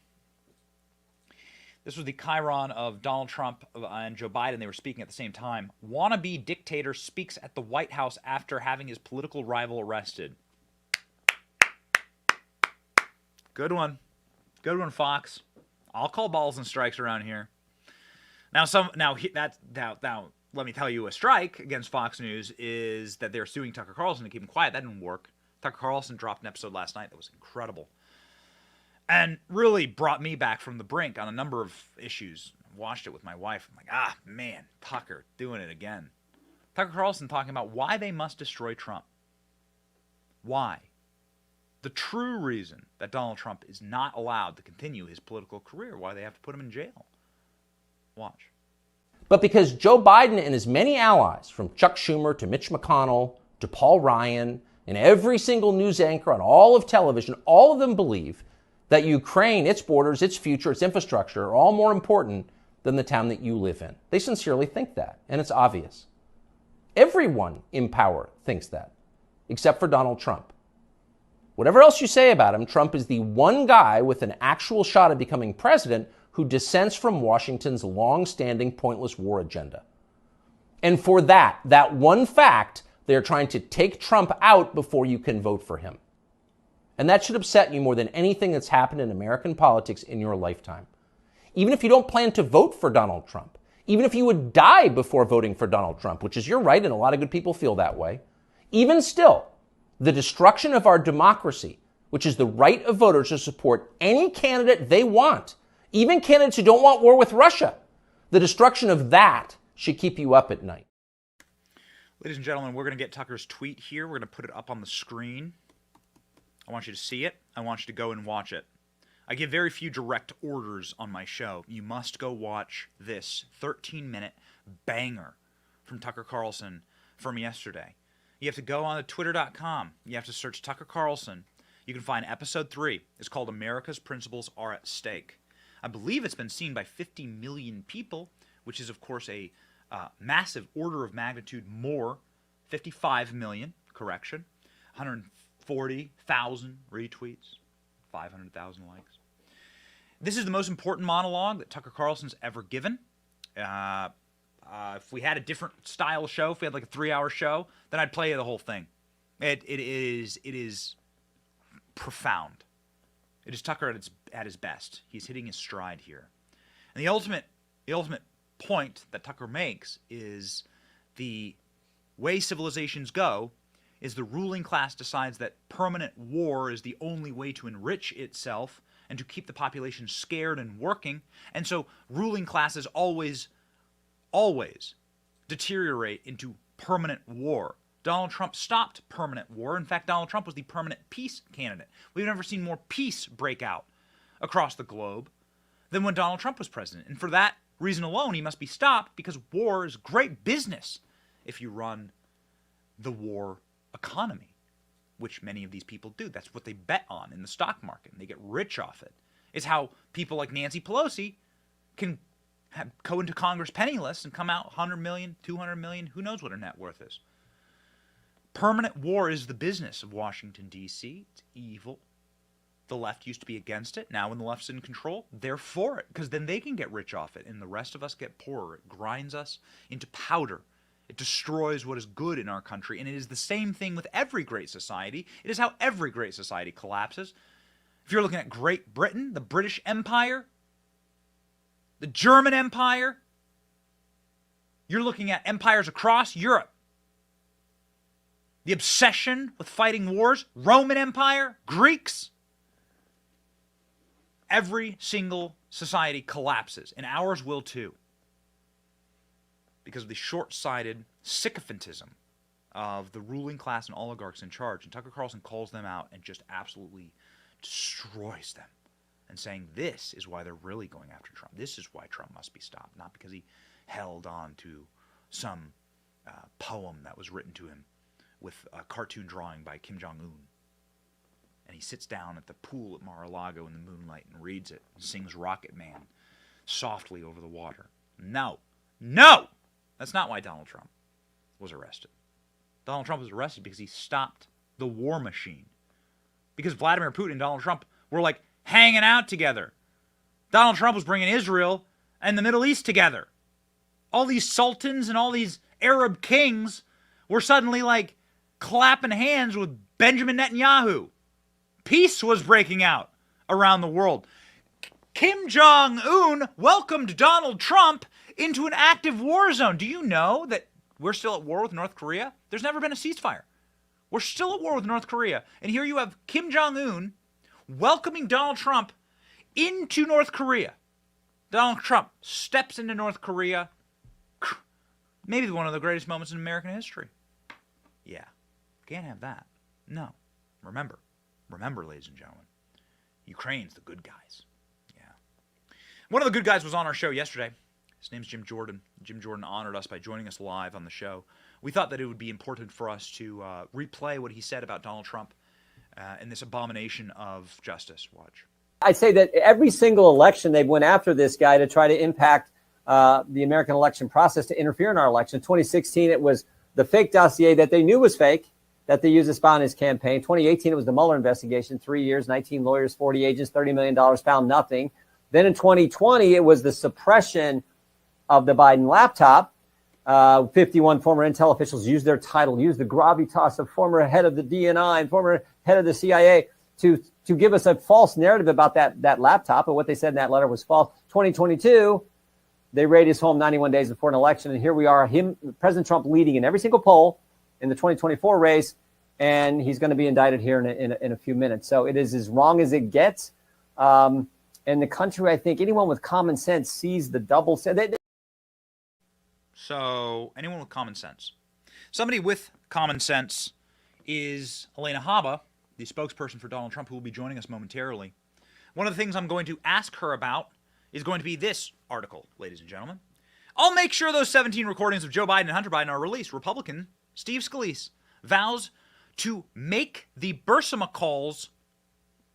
This was the chyron of Donald Trump and Joe Biden. They were speaking at the same time. Wannabe dictator speaks at the White House after having his political rival arrested. Good one. Good one, Fox. I'll call balls and strikes around here. Now let me tell you, a strike against Fox News is that they're suing Tucker Carlson to keep him quiet. That didn't work. Tucker Carlson dropped an episode last night that was incredible and really brought me back from the brink on a number of issues. I watched it with my wife. I'm like, man, Tucker doing it again. Tucker Carlson talking about why they must destroy Trump. Why? The true reason that Donald Trump is not allowed to continue his political career, why they have to put him in jail. Watch. But because Joe Biden and his many allies, from Chuck Schumer to Mitch McConnell to Paul Ryan and every single news anchor on all of television, all of them believe that Ukraine, its borders, its future, its infrastructure are all more important than the town that you live in. They sincerely think that, and it's obvious. Everyone in power thinks that, except for Donald Trump. Whatever else you say about him, Trump is the one guy with an actual shot at becoming president who dissents from Washington's long-standing pointless war agenda. And for that one fact, they're trying to take Trump out before you can vote for him. And that should upset you more than anything that's happened in American politics in your lifetime. Even if you don't plan to vote for Donald Trump, even if you would die before voting for Donald Trump, which is your right and a lot of good people feel that way, even still, the destruction of our democracy, which is the right of voters to support any candidate they want, even candidates who don't want war with Russia, the destruction of that should keep you up at night. Ladies and gentlemen, we're going to get Tucker's tweet here. We're going to put it up on the screen. I want you to see it. I want you to go and watch it. I give very few direct orders on my show. You must go watch this 13-minute banger from Tucker Carlson from yesterday. You have to go on to twitter.com. You have to search Tucker Carlson. You can find episode 3. It's called America's Principles Are at Stake. I believe it's been seen by 50 million people, which is, of course, a massive order of magnitude more. 55 million, correction. 140,000 retweets. 500,000 likes. This is the most important monologue that Tucker Carlson's ever given. If we had a different style show, if we had like a 3-hour show, then I'd play you the whole thing. It is profound. It is Tucker at his best. He's hitting his stride here. And the ultimate point that Tucker makes is the way civilizations go is the ruling class decides that permanent war is the only way to enrich itself and to keep the population scared and working. And so ruling classes always deteriorate into permanent war. Donald Trump stopped permanent war. In fact, Donald Trump was the permanent peace candidate. We've never seen more peace break out across the globe than when Donald Trump was president. And for that reason alone, he must be stopped because war is great business if you run the war economy, which many of these people do. That's what they bet on in the stock market, and they get rich off it. It's how people like Nancy Pelosi can go into Congress penniless and come out 100 million, 200 million, who knows what her net worth is. Permanent war is the business of Washington, D.C. It's evil. The left used to be against it. Now when the left's in control, they're for it, because then they can get rich off it, and the rest of us get poorer. It grinds us into powder. It destroys what is good in our country, and it is the same thing with every great society. It is how every great society collapses. If you're looking at Great Britain, the British Empire, the German Empire, you're looking at empires across Europe. The obsession with fighting wars, Roman Empire, Greeks. Every single society collapses, and ours will too, because of the short-sighted sycophantism of the ruling class and oligarchs in charge. And Tucker Carlson calls them out and just absolutely destroys them, and saying this is why they're really going after Trump. This is why Trump must be stopped, not because he held on to some poem that was written to him with a cartoon drawing by Kim Jong-un. And he sits down at the pool at Mar-a-Lago in the moonlight and reads it and sings Rocket Man softly over the water. No! That's not why Donald Trump was arrested. Donald Trump was arrested because he stopped the war machine. Because Vladimir Putin and Donald Trump were like hanging out together. Donald Trump was bringing Israel and the Middle East together. All these sultans and all these Arab kings were suddenly like clapping hands with Benjamin Netanyahu. Peace was breaking out around the world. Kim Jong-un welcomed Donald Trump into an active war zone. Do you know that we're still at war with North Korea? There's never been a ceasefire. We're still at war with North Korea. And here you have Kim Jong-un welcoming Donald Trump into North Korea. Donald Trump steps into North Korea. Maybe one of the greatest moments in American history. Yeah, can't have that. No. Remember, ladies and gentlemen, Ukraine's the good guys. Yeah. One of the good guys was on our show yesterday. His name's Jim Jordan. Jim Jordan honored us by joining us live on the show. We thought that it would be important for us to replay what he said about Donald Trump and this abomination of justice. Watch. I'd say that every single election they went after this guy to try to impact the American election process, to interfere in our election. 2016, it was the fake dossier that they knew was fake, that they used to spy on his campaign. 2018, it was the Mueller investigation, 3 years, 19 lawyers, 40 agents, $30 million, found nothing. Then in 2020, it was the suppression of the Biden laptop. 51 former intel officials used their title, used the gravitas of former head of the DNI and former head of the CIA to give us a false narrative about that laptop, and what they said in that letter was false. 2022, they raid his home 91 days before an election, and here we are, President Trump leading in every single poll in the 2024 race, and he's going to be indicted here in a few minutes. So it is as wrong as it gets. And the country, I think, anyone with common sense sees the double standard. So anyone with common sense. Somebody with common sense is Alina Habba, the spokesperson for Donald Trump, who will be joining us momentarily. One of the things I'm going to ask her about is going to be this article, ladies and gentlemen. I'll make sure those 17 recordings of Joe Biden and Hunter Biden are released. Republican Steve Scalise vows to make the Burisma calls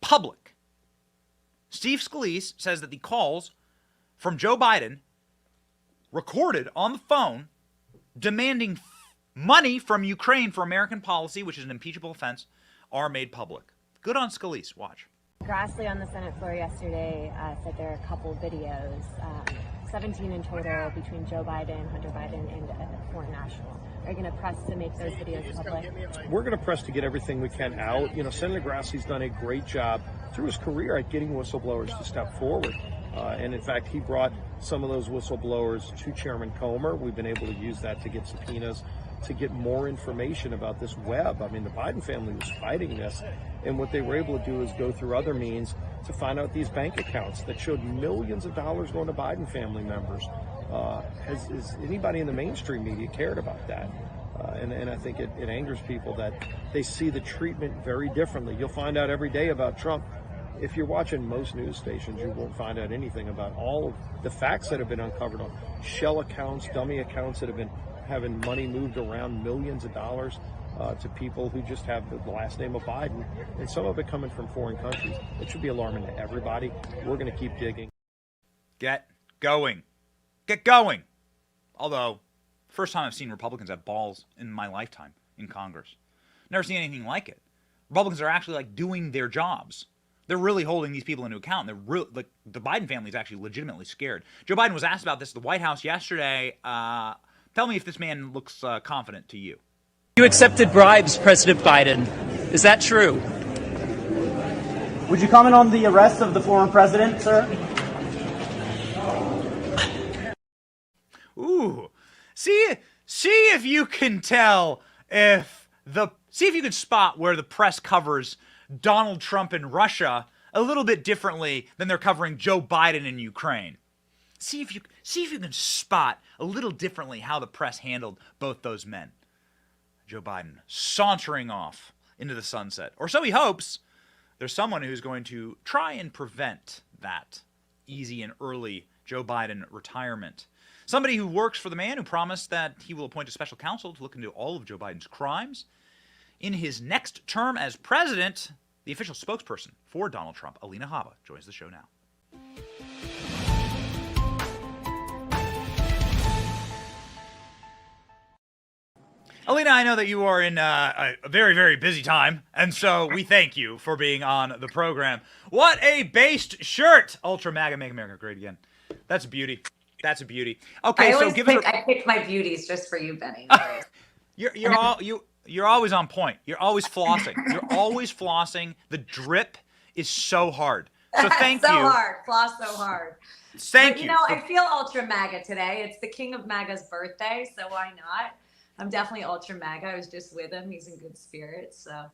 public. Steve Scalise says that the calls from Joe Biden recorded on the phone demanding money from Ukraine for American policy, which is an impeachable offense, are made public. Good on Scalise. Watch. Grassley on the Senate floor yesterday said there are a couple videos, 17 in total, between Joe Biden, Hunter Biden, and a foreign national. Are you going to press to make those videos public? We're going to press to get everything we can out. You know, Senator Grassley's done a great job through his career at getting whistleblowers to step forward. And in fact, he brought some of those whistleblowers to Chairman Comer. We've been able to use that to get subpoenas, to get more information about this web. I mean, the Biden family was fighting this, and what they were able to do is go through other means to find out these bank accounts that showed millions of dollars going to Biden family members. Has anybody in the mainstream media cared about that? And I think it angers people that they see the treatment very differently. You'll find out every day about Trump. If you're watching most news stations, you won't find out anything about all of the facts that have been uncovered on shell accounts, dummy accounts that have been having money moved around, millions of dollars to people who just have the last name of Biden, and some of it coming from foreign countries. It should be alarming to everybody. We're going to keep digging. Get going. Get going. Although, first time I've seen Republicans have balls in my lifetime in Congress. Never seen anything like it. Republicans are actually like doing their jobs. They're really holding these people into account. They're real, like the Biden family is actually legitimately scared. Joe Biden was asked about this at the White House yesterday. Tell me if this man looks confident to you. You accepted bribes, President Biden. Is that true? Would you comment on the arrest of the former president, sir? Ooh, see if you can tell see if you can spot where the press covers Donald Trump and Russia a little bit differently than they're covering Joe Biden and Ukraine. See if you can spot a little differently how the press handled both those men. Joe Biden sauntering off into the sunset, or so he hopes. There's someone who's going to try and prevent that easy and early Joe Biden retirement. Somebody who works for the man who promised that he will appoint a special counsel to look into all of Joe Biden's crimes. In his next term as president, the official spokesperson for Donald Trump, Alina Habba, joins the show now. Alina, I know that you are in a very, very busy time, and so we thank you for being on the program. What a based shirt! Ultra MAGA, make America great again. That's a beauty. That's a beauty. Okay, so I picked my beauties just for you, Benny. You're always on point. You're always flossing. You're always flossing. The drip is so hard. So thank so you. hard. Floss so hard. Thank but, you. You know, I feel ultra MAGA today. It's the king of MAGA's birthday, so why not? I'm definitely ultra MAGA. I was just with him. He's in good spirits, so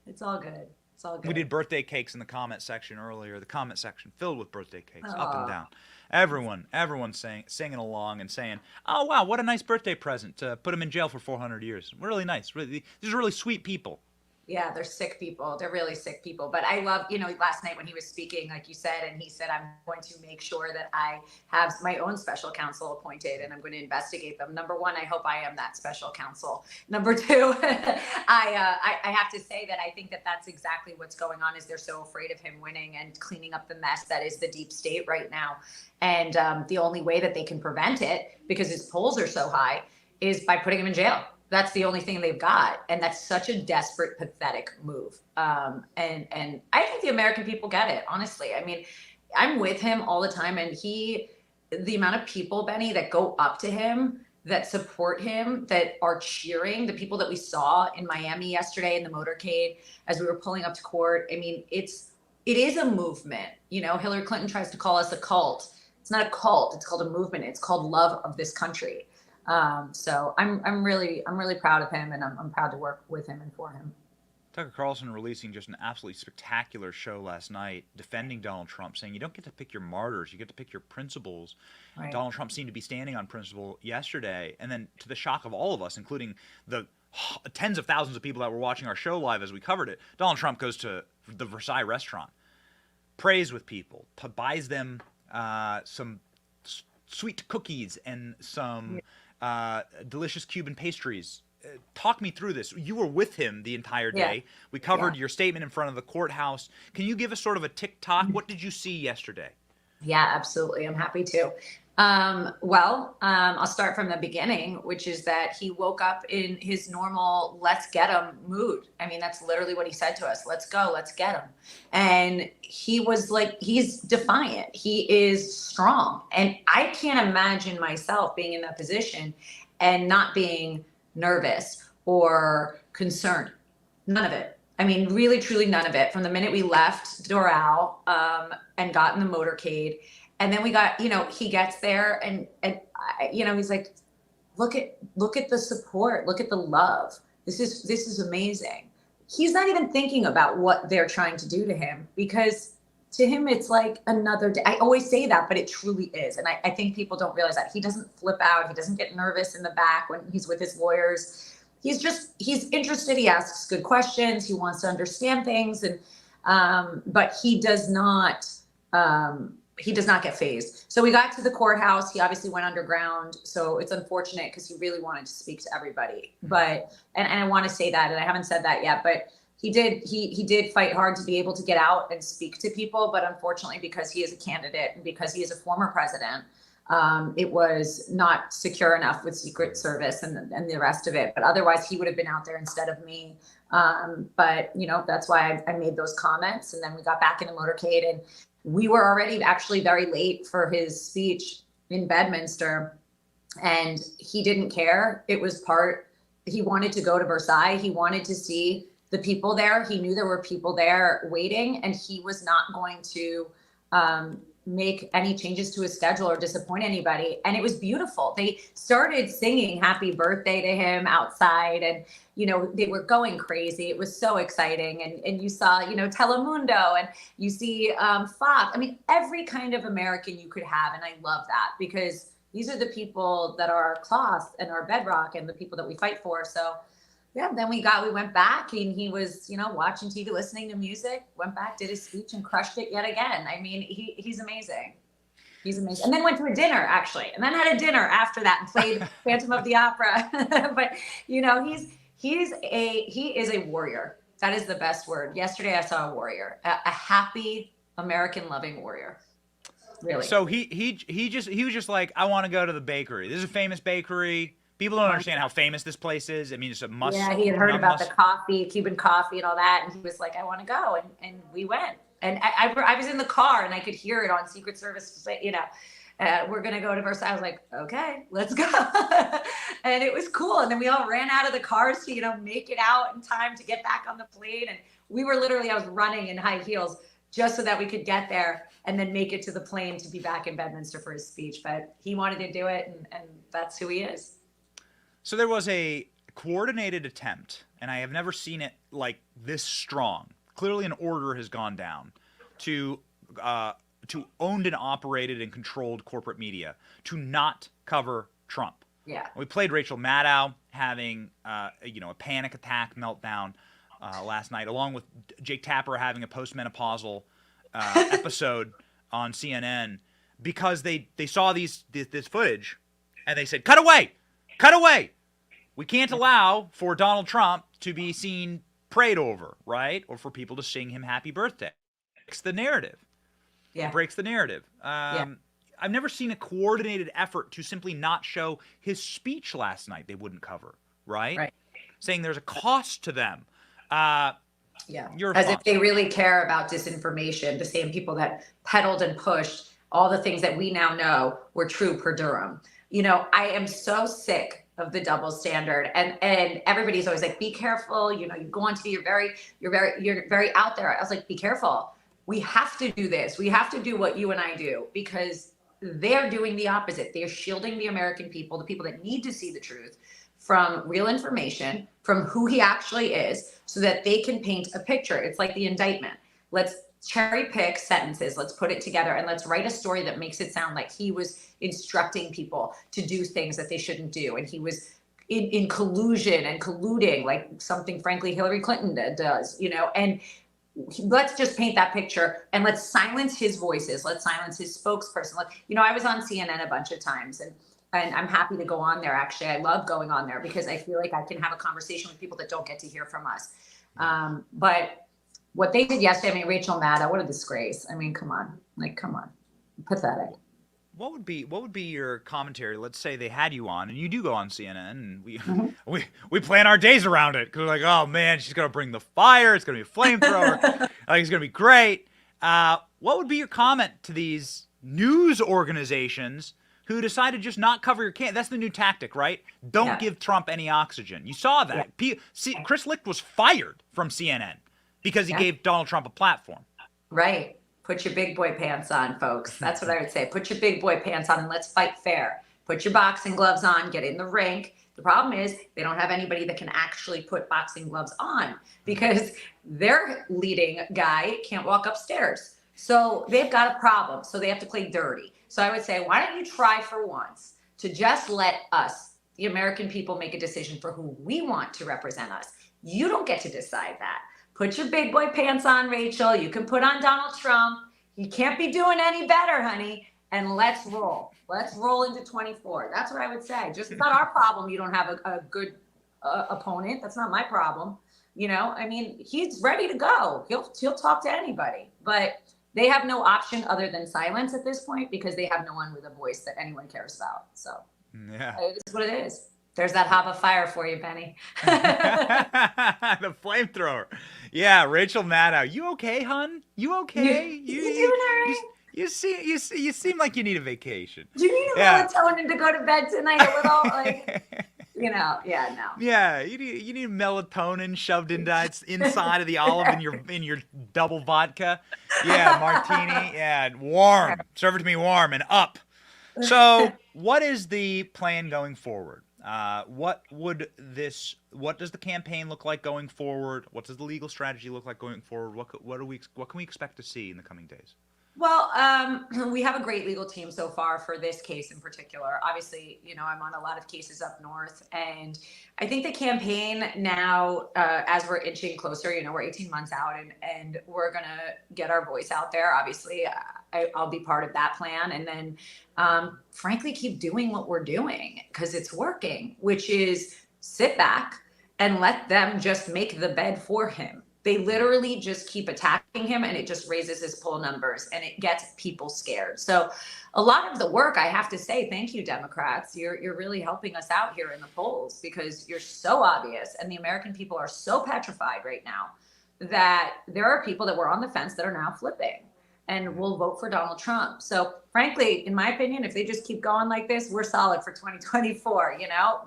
it's all good. It's all good. We did birthday cakes in the comment section earlier. The comment section filled with birthday cakes, up and Aw. down. Everyone singing along and saying, "Oh wow, what a nice birthday present! Put him in jail for 400 years. Really nice. Really, these are really sweet people." Yeah, they're sick people. They're really sick people. But I love, you know, last night when he was speaking, like you said, and he said, I'm going to make sure that I have my own special counsel appointed and I'm going to investigate them. Number one, I hope I am that special counsel. Number two, I have to say that I think that that's exactly what's going on is they're so afraid of him winning and cleaning up the mess that is the deep state right now. And the only way that they can prevent it, because his polls are so high, is by putting him in jail. That's the only thing they've got. And that's such a desperate, pathetic move. And I think the American people get it, honestly. I mean, I'm with him all the time. And the amount of people, Benny, that go up to him, that support him, that are cheering, the people that we saw in Miami yesterday in the motorcade as we were pulling up to court. I mean, it is a movement. You know, Hillary Clinton tries to call us a cult. It's not a cult. It's called a movement. It's called love of this country. So I'm really proud of him, and I'm proud to work with him and for him. Tucker Carlson releasing just an absolutely spectacular show last night, defending Donald Trump, saying you don't get to pick your martyrs, you get to pick your principles. Right. Donald Trump seemed to be standing on principle yesterday, and then to the shock of all of us, including the tens of thousands of people that were watching our show live as we covered it, Donald Trump goes to the Versailles restaurant, prays with people, buys them some sweet cookies and some delicious Cuban pastries. Talk me through this. You were with him the entire day. Yeah. We covered your statement in front of the courthouse. Can you give us sort of a tick-tock? What did you see yesterday? Yeah, absolutely. I'm happy to. I'll start from the beginning, which is that he woke up in his normal let's get him mood. I mean, that's literally what he said to us. Let's go, let's get him. And he was like, he's defiant. He is strong. And I can't imagine myself being in that position and not being nervous or concerned. None of it. I mean, really, truly none of it. From the minute we left Doral and got in the motorcade, and then we got, you know, he gets there and you know, he's like, look at the support, look at the love. This is amazing. He's not even thinking about what they're trying to do to him, because to him, it's like another day. I always say that, but it truly is. And I think people don't realize that. He doesn't flip out. He doesn't get nervous in the back when he's with his lawyers. He's interested. He asks good questions. He wants to understand things. And, but he does not get fazed. So we got to the courthouse. He obviously went underground. So it's unfortunate because he really wanted to speak to everybody. But, and I want to say that, and I haven't said that yet, but he did fight hard to be able to get out and speak to people. But unfortunately, because he is a candidate and because he is a former president, it was not secure enough with Secret Service and the rest of it. But otherwise, he would have been out there instead of me. But, you know, that's why I made those comments. And then we got back in the motorcade, and we were already actually very late for his speech in Bedminster. And he didn't care. He wanted to go to Versailles. He wanted to see the people there. He knew there were people there waiting, and he was not going to make any changes to his schedule or disappoint anybody. And it was beautiful. They started singing happy birthday to him outside, and, you know, they were going crazy. It was so exciting. And you saw, you know, Telemundo, and you see Fox. I mean, every kind of American you could have. And I love that, because these are the people that are our cloth and our bedrock and the people that we fight for. So yeah, then we went back, and he was, you know, watching TV, listening to music, went back, did his speech, and crushed it yet again. I mean, he's amazing. He's amazing. And then went to a dinner, actually, and then had a dinner after that and played Phantom of the Opera. But, you know, he is a warrior. That is the best word. Yesterday I saw a warrior, a happy American loving warrior. Really. So he was just like, I want to go to the bakery. This is a famous bakery. People don't understand how famous this place is. I mean, it's a must. Yeah, he had heard about the coffee, Cuban coffee and all that. And he was like, I want to go. And we went. And I was in the car, and I could hear it on Secret Service, you know, we're going to go to Versailles. I was like, okay, let's go. And it was cool. And then we all ran out of the cars to, you know, make it out in time to get back on the plane. And we were literally, I was running in high heels just so that we could get there and then make it to the plane to be back in Bedminster for his speech. But he wanted to do it, and that's who he is. So there was a coordinated attempt, and I have never seen it like this strong. Clearly an order has gone down to owned and operated and controlled corporate media to not cover Trump. Yeah. We played Rachel Maddow having a panic attack meltdown last night, along with Jake Tapper having a postmenopausal episode on CNN, because they saw this footage and they said, cut away. We can't allow for Donald Trump to be seen prayed over, right? Or for people to sing him happy birthday. It's the narrative. Yeah. It breaks the narrative. I've never seen a coordinated effort to simply not show his speech last night they wouldn't cover, right? Right. Saying there's a cost to them. Yeah. As if they really care about disinformation, the same people that peddled and pushed all the things that we now know were true per Durham. I am so sick of the double standard, and everybody's always like, be careful, you go on TV, you're very out there. I was like, be careful. We have to do this. We have to do what you and I do, because they're doing the opposite. They're shielding the American people, the people that need to see the truth, from real information, from who he actually is, so that they can paint a picture. It's like the indictment. Let's cherry pick sentences, let's put it together, and let's write a story that makes it sound like he was instructing people to do things that they shouldn't do, and he was in collusion and colluding, like something frankly Hillary Clinton does, and let's just paint that picture, and let's silence his voices, let's silence his spokesperson. I was on CNN a bunch of times, and I'm happy to go on there. Actually, I love going on there because I feel like I can have a conversation with people that don't get to hear from us. But what they did yesterday, Rachel Maddow, what a disgrace. Come on. Pathetic. What would be your commentary? Let's say they had you on, and you do go on CNN, and we plan our days around it, because we're like, oh man, she's gonna bring the fire. It's gonna be a flamethrower. It's gonna be great. What would be your comment to these news organizations who decided just not cover your can? That's the new tactic, right? Don't give Trump any oxygen. You saw that. Chris Licht was fired from CNN because he gave Donald Trump a platform. Right. Put your big boy pants on, folks. That's what I would say. Put your big boy pants on and let's fight fair. Put your boxing gloves on, get in the rink. The problem is they don't have anybody that can actually put boxing gloves on, because their leading guy can't walk upstairs. So they've got a problem. So they have to play dirty. So I would say, why don't you try for once to just let us, the American people, make a decision for who we want to represent us. You don't get to decide that. Put your big boy pants on, Rachel. You can put on Donald Trump. You can't be doing any better, honey. And let's roll. Let's roll into 24. That's what I would say. Just, it's not our problem you don't have a good opponent. That's not my problem. He's ready to go. He'll talk to anybody. But they have no option other than silence at this point, because they have no one with a voice that anyone cares about. So it is what it is. There's that Habba fire for you, Benny. The flamethrower. Yeah, Rachel Maddow. You okay, hun? You okay? You doing all right? You seem like you need a vacation. Do you need a melatonin to go to bed tonight? A little, no. Yeah, you need melatonin shoved inside of the olive in your double vodka. Yeah, martini. Yeah, warm. Serve it to me warm and up. So, what is the plan going forward? What does the campaign look like going forward? What does the legal strategy look like going forward? What can we expect to see in the coming days? Well, we have a great legal team so far for this case in particular. Obviously, I'm on a lot of cases up north, and I think the campaign now, as we're inching closer, we're 18 months out, and we're going to get our voice out there. Obviously, I'll be part of that plan. And then, frankly, keep doing what we're doing, because it's working, which is sit back and let them just make the bed for him. They literally just keep attacking him, and it just raises his poll numbers, and it gets people scared. So a lot of the work, I have to say, thank you, Democrats. You're really helping us out here in the polls, because you're so obvious, and the American people are so petrified right now that there are people that were on the fence that are now flipping and will vote for Donald Trump. So frankly, in my opinion, if they just keep going like this, we're solid for 2024,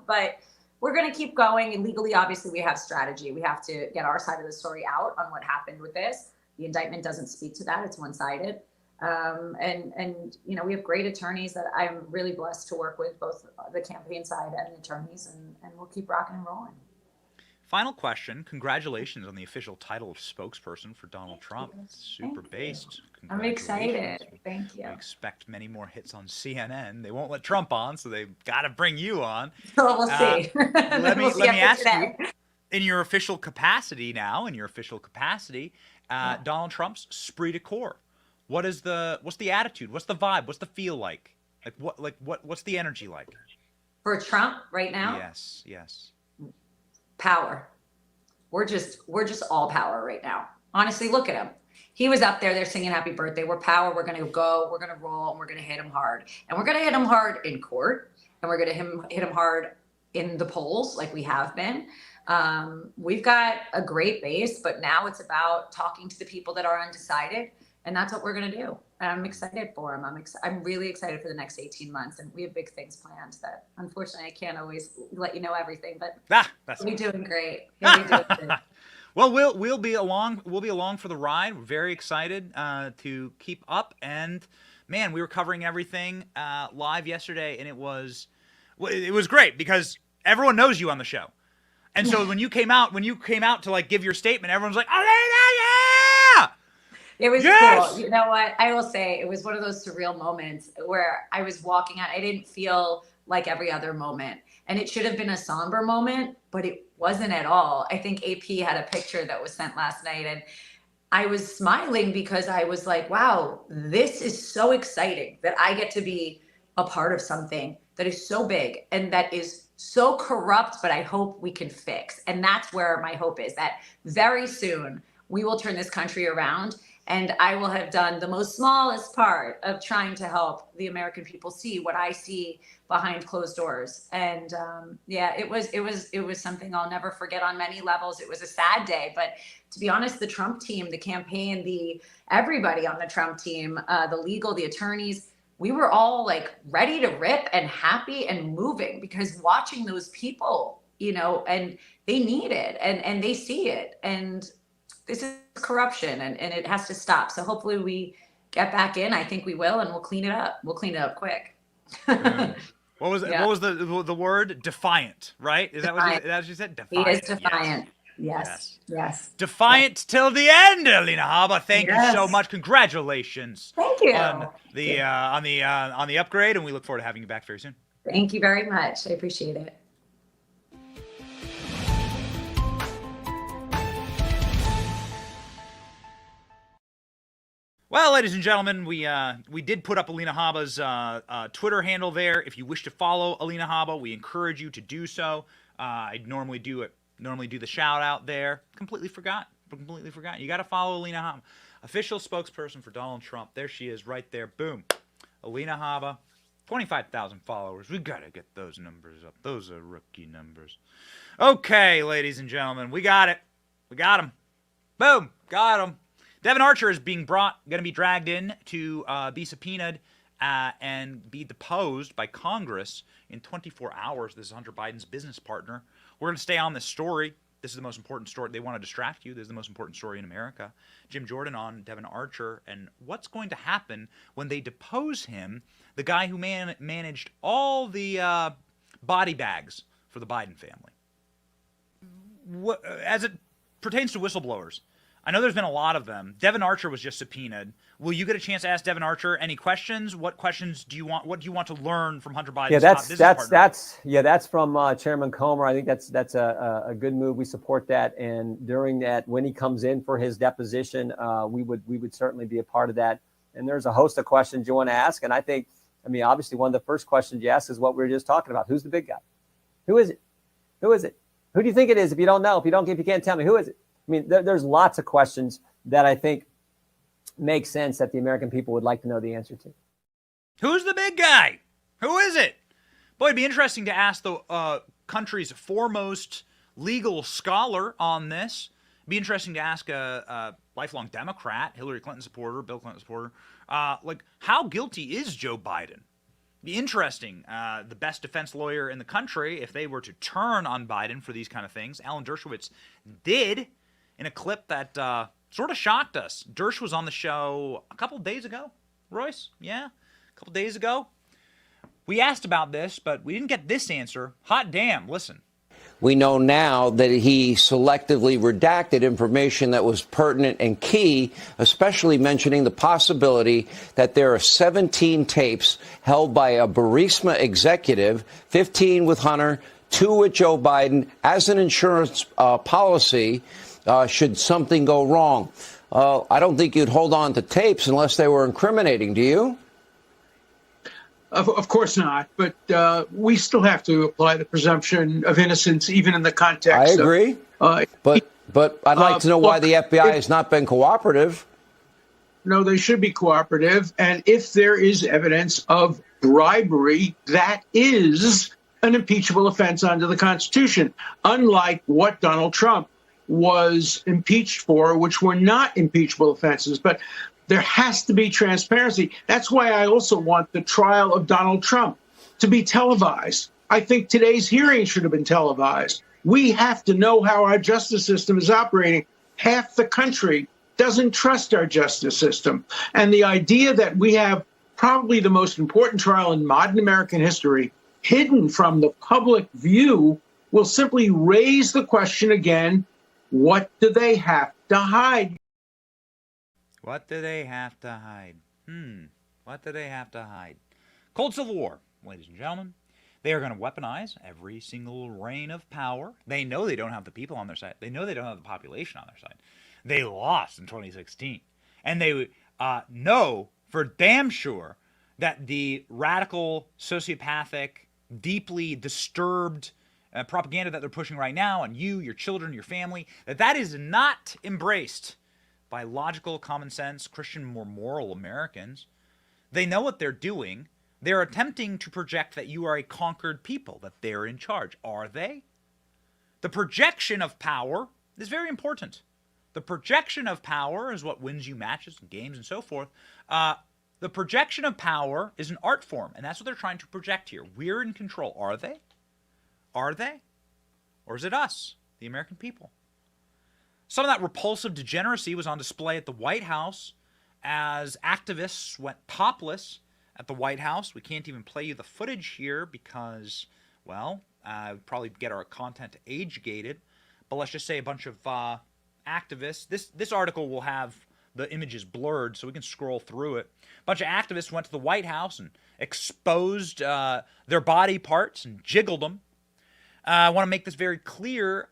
but we're going to keep going. And legally, obviously, we have strategy. We have to get our side of the story out on what happened with this. The indictment doesn't speak to that. It's one-sided. And you know, we have great attorneys that I'm really blessed to work with, both the campaign side and the attorneys, and we'll keep rocking and rolling. Final question. Congratulations on the official title of spokesperson for Donald Trump. Super based. I'm excited. Thank you. We expect many more hits on CNN. They won't let Trump on, so they've got to bring you on. Well, we'll see. Let me We'll see after ask today. you, in your official capacity, Donald Trump's esprit de corps. What's the attitude? What's the vibe? What's the feel like? What's the energy like? For Trump right now? Yes. Power. We're just all power right now. Honestly, look at him. He was up there, they're singing happy birthday. We're power, we're gonna go, we're gonna roll, and we're gonna hit him hard. And we're gonna hit him hard in court, and we're gonna hit him hard in the polls like we have been. We've got a great base, but now it's about talking to the people that are undecided, and that's what we're gonna do. And I'm excited for him. I'm really excited for the next 18 months, and we have big things planned that unfortunately I can't always let you know everything, but we'll be doing great. We'll be doing great. Well, we'll be along. We'll be along for the ride. We're very excited to keep up. And man, we were covering everything live yesterday, and it was great because everyone knows you on the show. And so when you came out to like give your statement, everyone's like, "Oh, yeah!" It was Yes! cool. You know what? I will say it was one of those surreal moments where I was walking out. I didn't feel like every other moment. And it should have been a somber moment, but it wasn't at all. I think AP had a picture that was sent last night, and I was smiling because I was like, wow, this is so exciting that I get to be a part of something that is so big and that is so corrupt, but I hope we can fix. And that's where my hope is, that very soon we will turn this country around, and I will have done the most smallest part of trying to help the American people see what I see behind closed doors. And yeah, it was something I'll never forget on many levels. It was a sad day, but to be honest, the Trump team, the campaign, everybody on the Trump team, the legal, the attorneys, we were all like ready to rip and happy and moving, because watching those people, you know, and they need it and they see it. And this is corruption, and it has to stop. So hopefully we get back in. I think we will, and we'll clean it up. We'll clean it up quick. What was the word? Defiant, right? Is that what you said? Defiant. He is defiant. Yes. Defiant till the end, Alina Habba. Thank you so much. Congratulations. Thank you. On the upgrade, and we look forward to having you back very soon. Thank you very much. I appreciate it. Well, ladies and gentlemen, we did put up Alina Habba's Twitter handle there. If you wish to follow Alina Habba, we encourage you to do so. I normally do the shout out there. Completely forgot. You got to follow Alina Habba, official spokesperson for Donald Trump. There she is, right there. Boom, Alina Habba, 25,000 followers. We got to get those numbers up. Those are rookie numbers. Okay, ladies and gentlemen, we got it. We got him. Boom, got him. Devon Archer is going to be dragged in to be subpoenaed and be deposed by Congress in 24 hours. This is Hunter Biden's business partner. We're going to stay on this story. This is the most important story. They want to distract you. This is the most important story in America. Jim Jordan on Devon Archer and what's going to happen when they depose him, the guy who managed all the body bags for the Biden family. As it pertains to whistleblowers, I know there's been a lot of them. Devon Archer was just subpoenaed. Will you get a chance to ask Devon Archer any questions? What questions do you want? What do you want to learn from Hunter Biden's top business partner? That's from Chairman Comer. I think that's a good move. We support that. And during that, when he comes in for his deposition, we would certainly be a part of that. And there's a host of questions you want to ask. And I think, obviously one of the first questions you ask is what we were just talking about. Who's the big guy? Who is it? Who is it? Who do you think it is? If you don't know, if you can't tell me, who is it? There's lots of questions that I think make sense that the American people would like to know the answer to. Who's the big guy? Who is it? Boy, it'd be interesting to ask the country's foremost legal scholar on this. It'd be interesting to ask a lifelong Democrat, Hillary Clinton supporter, Bill Clinton supporter, how guilty is Joe Biden? Be interesting. The best defense lawyer in the country, if they were to turn on Biden for these kind of things, Alan Dershowitz did in a clip that sort of shocked us. Dersh was on the show a couple days ago. Royce? Yeah, a couple days ago. We asked about this, but we didn't get this answer. Hot damn, listen. We know now that he selectively redacted information that was pertinent and key, especially mentioning the possibility that there are 17 tapes held by a Burisma executive, 15 with Hunter, 2 with Joe Biden, as an insurance policy should something go wrong. I don't think you'd hold on to tapes unless they were incriminating. Do you? Of course not, but we still have to apply the presumption of innocence, even in the context. I agree, but I'd like to know why the FBI has not been cooperative. No, they should be cooperative, and if there is evidence of bribery, that is an impeachable offense under the Constitution, unlike what Donald Trump was impeached for, which were not impeachable offenses. But there has to be transparency. That's why I also want the trial of Donald Trump to be televised. I think today's hearing should have been televised. We have to know how our justice system is operating. Half the country doesn't trust our justice system. And the idea that we have probably the most important trial in modern American history hidden from the public view will simply raise the question again, what do they have to hide? What do they have to hide? What do they have to hide? Cold Civil War, ladies and gentlemen. They are going to weaponize every single reign of power. They know they don't have the people on their side. They know they don't have the population on their side. They lost in 2016. And they know for damn sure that the radical, sociopathic, deeply disturbed propaganda that they're pushing right now on you, your children, your family, that is not embraced by logical, common sense, Christian, more moral Americans. They know what they're doing. They're attempting to project that you are a conquered people, that they're in charge. Are they? The projection of power is very important. The projection of power is what wins you matches and games and so forth. The projection of power is an art form, and that's what they're trying to project here. We're in control. Are they? Are they? Or is it us, the American people? Some of that repulsive degeneracy was on display at the White House as activists went topless at the White House. We can't even play you the footage here because, well, we'd probably get our content age-gated. But let's just say a bunch of activists. This article will have the images blurred so we can scroll through it. A bunch of activists went to the White House and exposed their body parts and jiggled them. I want to make this very clear.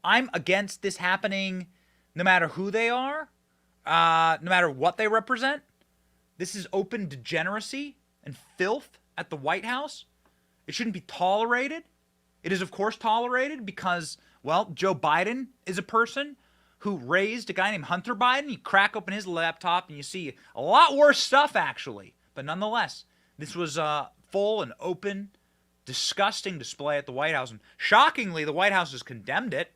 I'm against this happening no matter who they are, no matter what they represent. This is open degeneracy and filth at the White House. It shouldn't be tolerated. It is, of course, tolerated because, well, Joe Biden is a person who raised a guy named Hunter Biden. You crack open his laptop and you see a lot worse stuff, actually. But nonetheless, this was a full and open, disgusting display at the White House. And shockingly, the White House has condemned it.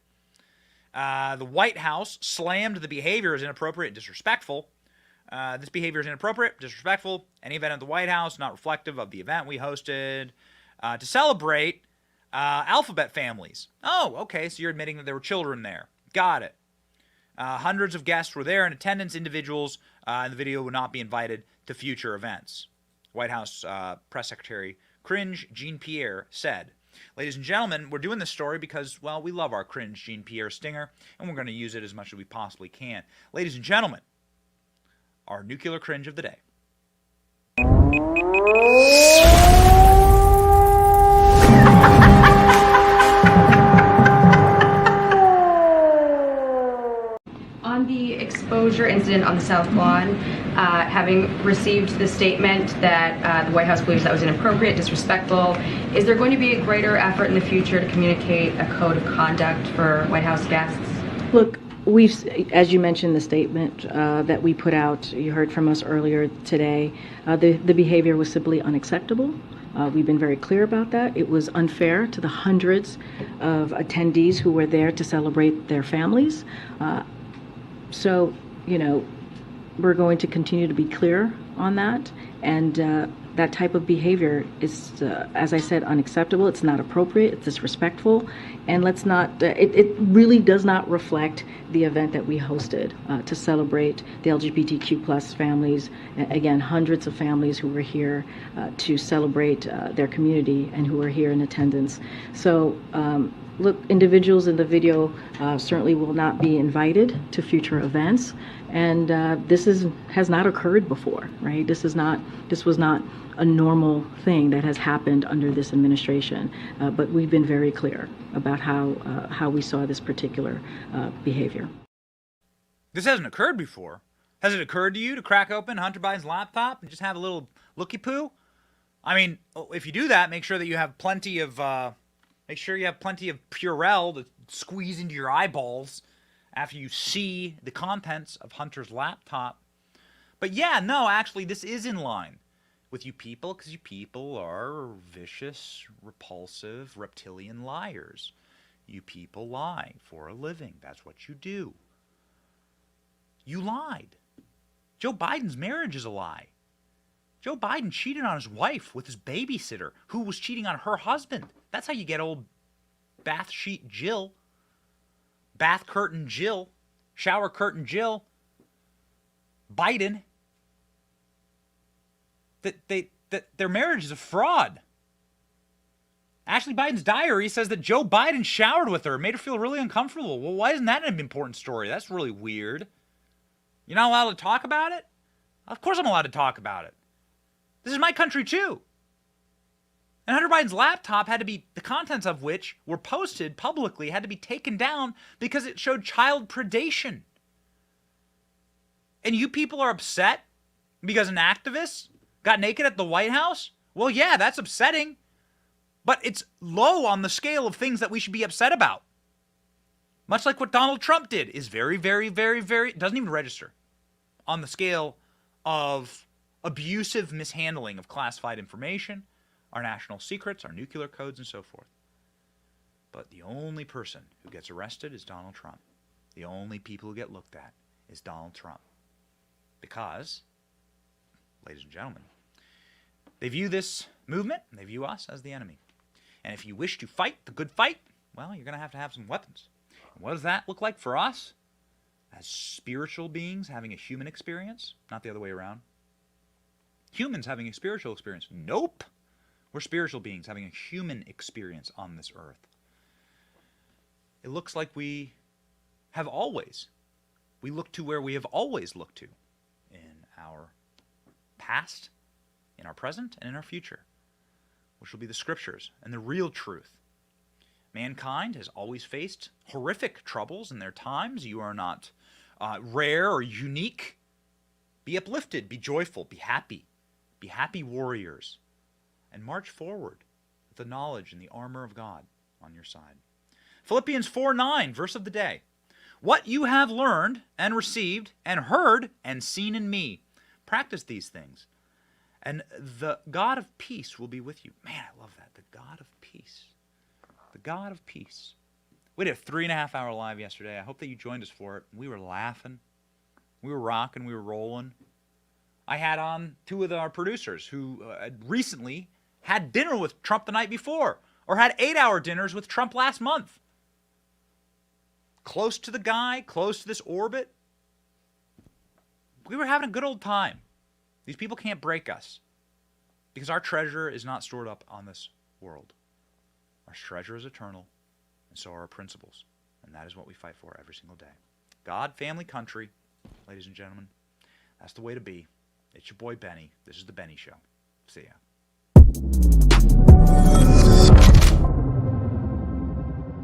The White House slammed the behavior as inappropriate and disrespectful. This behavior is inappropriate, disrespectful. Any event at the White House not reflective of the event we hosted to celebrate alphabet families. Oh, okay, so you're admitting that there were children there. Got it. Hundreds of guests were there in attendance. Individuals in the video would not be invited to future events. White House Press Secretary Cringe Jean-Pierre said, ladies and gentlemen, we're doing this story because, well, we love our Cringe Jean-Pierre stinger, and we're going to use it as much as we possibly can. Ladies and gentlemen, our nuclear cringe of the day. On the exposure incident on the South Lawn, having received the statement that the White House believes that was inappropriate, disrespectful, is there going to be a greater effort in the future to communicate a code of conduct for White House guests? Look, we've, as you mentioned, the statement that we put out, you heard from us earlier today, the behavior was simply unacceptable. We've been very clear about that. It was unfair to the hundreds of attendees who were there to celebrate their families. So, you know, we're going to continue to be clear on that. And that type of behavior is, as I said, unacceptable. It's not appropriate. It's disrespectful, and let's not. It really does not reflect the event that we hosted to celebrate the LGBTQ plus families. Again, hundreds of families who were here to celebrate their community and who were here in attendance. So. Look, individuals in the video certainly will not be invited to future events, and this has not occurred before, right? This was not a normal thing that has happened under this administration, but we've been very clear about how we saw this particular behavior. This hasn't occurred before. Has it occurred to you to crack open Hunter Biden's laptop and just have a little looky-poo? I mean, if you do that, make sure that you have plenty of Purell to squeeze into your eyeballs after you see the contents of Hunter's laptop. But yeah, no, actually, this is in line with you people, because you people are vicious, repulsive, reptilian liars. You people lie for a living. That's what you do. You lied. Joe Biden's marriage is a lie. Joe Biden cheated on his wife with his babysitter, who was cheating on her husband. That's how you get old bath sheet Jill, bath curtain Jill, shower curtain Jill, Biden. That their marriage is a fraud. Ashley Biden's diary says that Joe Biden showered with her, made her feel really uncomfortable. Well, why isn't that an important story? That's really weird. You're not allowed to talk about it? Of course I'm allowed to talk about it. This is my country too. And Hunter Biden's laptop had to be, the contents of which were posted publicly, had to be taken down because it showed child predation. And you people are upset because an activist got naked at the White House? Well, yeah, that's upsetting. But it's low on the scale of things that we should be upset about. Much like what Donald Trump did is very, very, very, very, doesn't even register on the scale of abusive mishandling of classified information, our national secrets, our nuclear codes, and so forth. But the only person who gets arrested is Donald Trump. The only people who get looked at is Donald Trump. Because, ladies and gentlemen, they view this movement, and they view us as the enemy. And if you wish to fight the good fight, well, you're going to have some weapons. And what does that look like for us? As spiritual beings having a human experience, not the other way around. Humans having a spiritual experience. Nope. We're spiritual beings having a human experience on this earth. It looks like we have always. We look to where we have always looked to in our past, in our present, and in our future, which will be the scriptures and the real truth. Mankind has always faced horrific troubles in their times. You are not rare or unique. Be uplifted, be joyful, be happy warriors, and march forward with the knowledge and the armor of God on your side. Philippians 4:9, verse of the day. What you have learned and received and heard and seen in me, practice these things, and the God of peace will be with you. Man, I love that. The God of peace. The God of peace. We did a 3.5-hour live yesterday. I hope that you joined us for it. We were laughing. We were rocking. We were rolling. I had on two of our producers who recently had dinner with Trump the night before, or had 8-hour dinners with Trump last month. Close to the guy, close to this orbit. We were having a good old time. These people can't break us because our treasure is not stored up on this world. Our treasure is eternal, and so are our principles. And that is what we fight for every single day. God, family, country, ladies and gentlemen, that's the way to be. It's your boy Benny. This is The Benny Show. See ya.